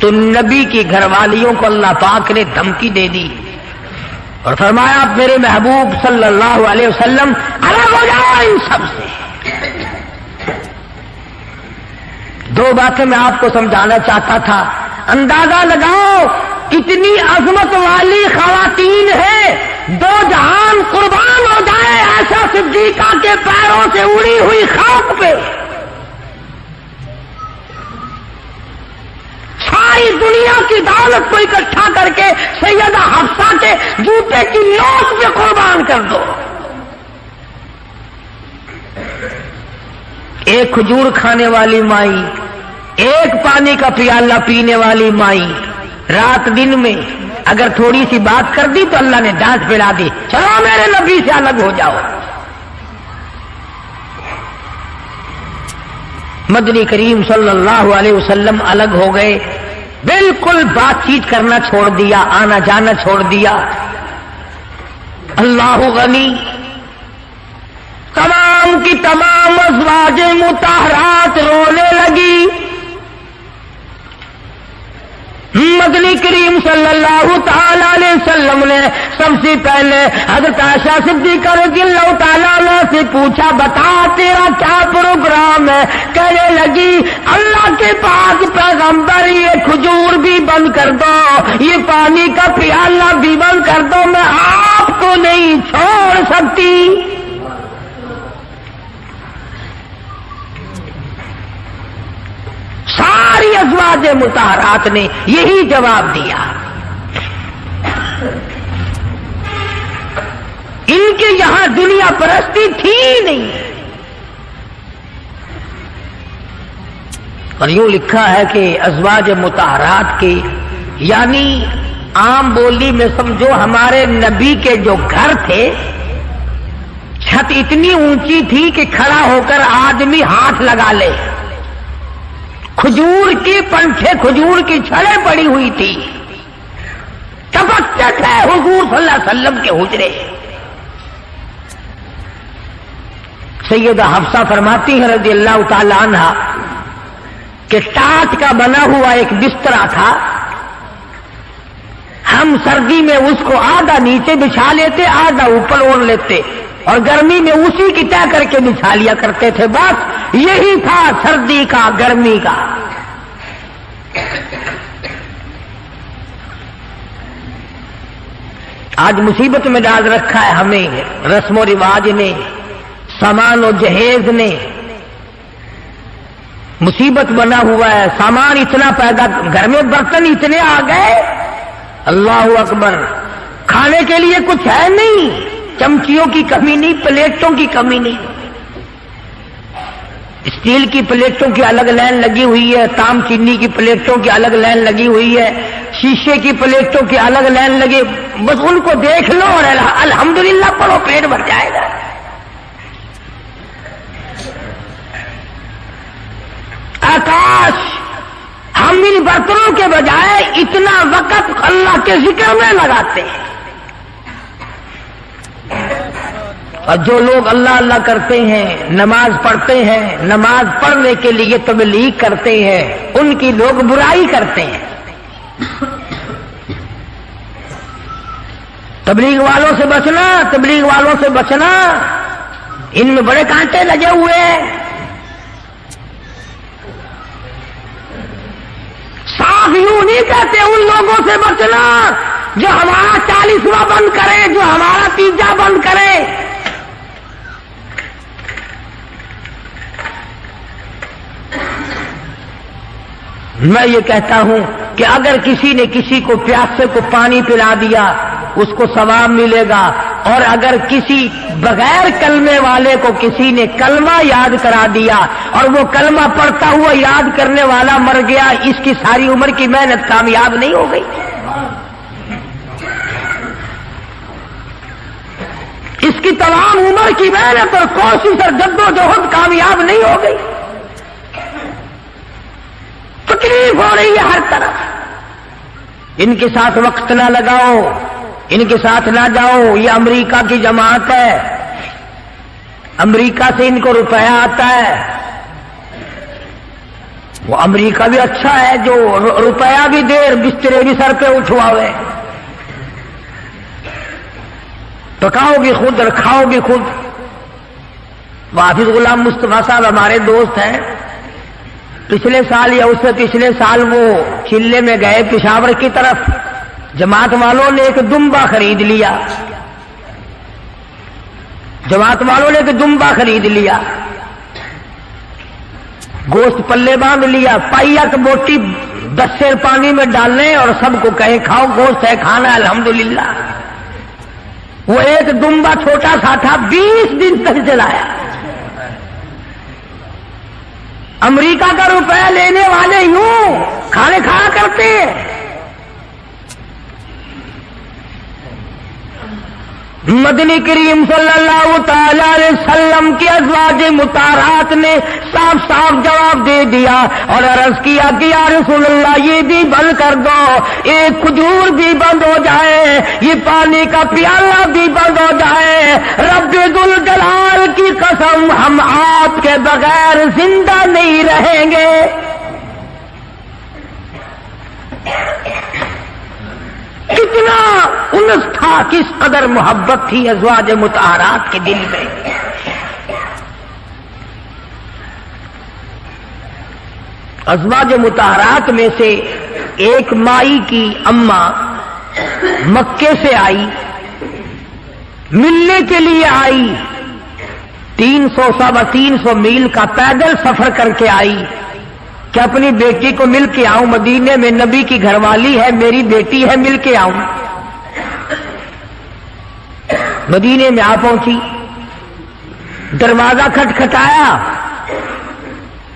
تو نبی کی گھر والیوں کو اللہ پاک نے دھمکی دے دی اور فرمایا میرے محبوب صلی اللہ علیہ وسلم الگ ہو جاؤ ان سب سے۔ دو باتیں میں آپ کو سمجھانا چاہتا تھا، اندازہ لگاؤ کتنی عظمت والی خواتین ہیں، دو جہان قربان ہو جائے عائشہ صدیقہ کے پیروں سے اڑی ہوئی خاک پہ، ساری دنیا کی دولت کو اکٹھا کر کے سیدہ حفصہ کے جوتے کی نوک پہ قربان کر دو۔ ایک کھجور کھانے والی مائی، ایک پانی کا پیالہ پینے والی مائی، رات دن میں اگر تھوڑی سی بات کر دی تو اللہ نے ڈانٹ پلا دی، چلو میرے نبی سے الگ ہو جاؤ۔ مدنی کریم صلی اللہ علیہ وسلم الگ ہو گئے، بالکل بات چیت کرنا چھوڑ دیا، آنا جانا چھوڑ دیا۔ اللہ غنی، تمام کی تمام ازواج مطہرات رونے لگی۔ مدنی کریم صلی اللہ تعالی علیہ وسلم نے سب سے پہلے حضرت عائشہ صدیقہ رضی اللہ تعالیٰ عنہ سے پوچھا، بتا تیرا کیا پروگرام ہے؟ کہنے لگی اللہ کے پاک پیغمبر یہ کھجور بھی بند کر دو، یہ پانی کا پیالہ بھی بند کر دو، میں آپ کو نہیں چھوڑ سکتی۔ ساری ازواج مطہرات نے یہی جواب دیا۔ ان کے یہاں دنیا پرستی تھی نہیں، اور یوں لکھا ہے کہ ازواج مطہرات کے یعنی عام بولی میں سمجھو ہمارے نبی کے جو گھر تھے 6 چھت اتنی اونچی تھی کہ کھڑا ہو کر آدمی ہاتھ لگا لے. کھجور کی پنکھے، کھجور کی چھڑیں پڑی ہوئی تھی. ٹپکتے تھے حضور صلی اللہ علیہ وسلم کے حجرے. سیدہ حفصہ فرماتی ہیں رضی اللہ تعالی عنہ کہ ٹاٹ کا بنا ہوا ایک بسترا تھا. ہم سردی میں اس کو آدھا نیچے بچھا لیتے، آدھا اوپر اوڑھ لیتے، اور گرمی میں اسی کی طے کر کے بچھا لیا کرتے تھے. بس یہی تھا سردی کا، گرمی کا. آج مصیبت میں ڈال رکھا ہے ہمیں رسم و رواج نے، سامان و جہیز نے. مصیبت بنا ہوا ہے. سامان اتنا پیدا، گھر میں برتن اتنے آ گئے، اللہ اکبر. کھانے کے لیے کچھ ہے نہیں، چمچیوں کی کمی نہیں، پلیٹوں کی کمی نہیں. اسٹیل کی پلیٹوں کی الگ لائن لگی ہوئی ہے، تام چینی کی پلیٹوں کی الگ لائن لگی ہوئی ہے، شیشے کی پلیٹوں کی الگ لائن لگی. بس ان کو دیکھ لو اور الحمدللہ پڑھو، پیٹ بھر جائے گا. آکاش، ہم ان برتنوں کے بجائے اتنا وقت اللہ کے ذکر میں لگاتے ہیں. اور جو لوگ اللہ اللہ کرتے ہیں، نماز پڑھتے ہیں، نماز پڑھنے کے لیے تبلیغ کرتے ہیں، ان کی لوگ برائی کرتے ہیں. تبلیغ والوں سے بچنا، تبلیغ والوں سے بچنا. ان میں بڑے کانٹے لگے ہوئے ہیں. صاف یوں نہیں کہتے ان لوگوں سے بچنا جو ہمارا 40واں بند کرے، جو ہمارا 3 بند کرے. میں یہ کہتا ہوں کہ اگر کسی نے کسی کو پیاسے کو پانی پلا دیا اس کو ثواب ملے گا، اور اگر کسی بغیر کلمے والے کو کسی نے کلمہ یاد کرا دیا اور وہ کلمہ پڑھتا ہوا یاد کرنے والا مر گیا، اس کی ساری عمر کی محنت کامیاب نہیں ہو گئی. اس کی تمام عمر کی محنت اور کوشش اور جدوجہد کامیاب نہیں ہو گئی. تکلیف ہو رہی ہے ہر طرف. ان کے ساتھ وقت نہ لگاؤ، ان کے ساتھ نہ جاؤ. یہ امریکہ کی جماعت ہے، امریکہ سے ان کو روپیہ آتا ہے. وہ امریکہ بھی اچھا ہے جو روپیہ بھی دے، بسترے بھی سر پہ اٹھواوے. پکاؤ گی خود اور کھاؤ گی خود. حافظ غلام مصطفیٰ صاحب ہمارے دوست ہیں. پچھلے سال یا اس سے پچھلے سال وہ چلے میں گئے پشاور کی طرف. جماعت والوں نے ایک دمبا خرید لیا، جماعت والوں نے ایک دمبا خرید لیا، گوشت پلے باندھ لیا، پائیا کی بوٹی 10 سیر پانی میں ڈالنے اور سب کو کہے کھاؤ، گوشت ہے کھانا الحمدللہ. وہ ایک دمبا چھوٹا سا تھا، 20 دن تک چلایا. امریکہ کا روپیہ لینے والے یوں کھانے کھایا کرتے ہیں. مدنی کریم صلی اللہ تعالی علیہ وسلم کی ازواج مطہرات نے صاف صاف جواب دے دیا اور عرض کیا کہ یا رسول اللہ یہ بھی بند کر دو، ایک کھجور بھی بند ہو جائے، یہ پانی کا پیالہ بھی بند ہو جائے، رب ذوالجلال کی قسم ہم آپ کے بغیر زندہ نہیں رہیں گے. کتنا انس تھا، کس قدر محبت تھی ازواج مطہرات کے دل میں. ازواج مطہرات میں سے ایک مائی کی اماں مکے سے آئی، ملنے کے لیے آئی. 300 میل کا پیدل سفر کر کے آئی کہ اپنی بیٹی کو مل کے آؤں. مدینے میں نبی کی گھر والی ہے، میری بیٹی ہے، مل کے آؤں. مدینے میں آ پہنچی، دروازہ کھٹکھٹایا،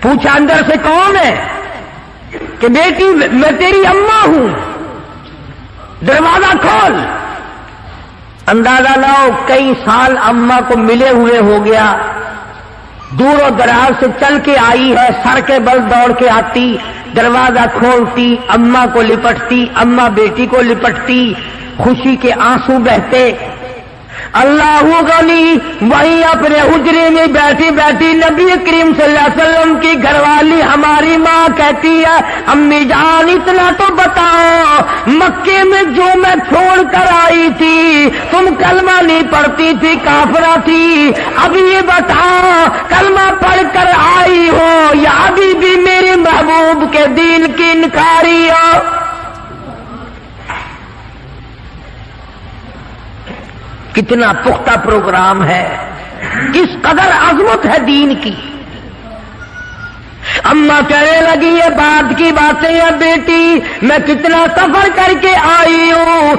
پوچھا اندر سے کون ہے؟ کہ بیٹی میں تیری اماں ہوں، دروازہ کھول. اندازہ لاؤ کئی سال اما کو ملے ہوئے ہو گیا، دور و دراز سے چل کے آئی ہے، سر کے بل دوڑ کے آتی، دروازہ کھولتی، اما کو لپٹتی، اما بیٹی کو لپٹتی، خوشی کے آنسو بہتے۔ اللہ غنی وہیں اپنے حجرے میں بیٹھی بیٹھی نبی کریم صلی اللہ علیہ وسلم کی گھر والی ہماری ماں کہتی ہے، امی جان اتنا تو بتاؤ، مکے میں جو میں چھوڑ کر آئی تھی تم کلمہ نہیں پڑھتی تھی، کافرہ تھی، اب یہ بتاؤ کلمہ پڑھ کر آئی ہو یا ابھی بھی میرے محبوب کے دین کی انکاری ہو؟ کتنا پختہ پروگرام ہے، کس قدر عظمت ہے دین کی۔ اما کہنے لگی یہ بات کی باتیں ہیں بیٹی، میں کتنا سفر کر کے آئی ہوں،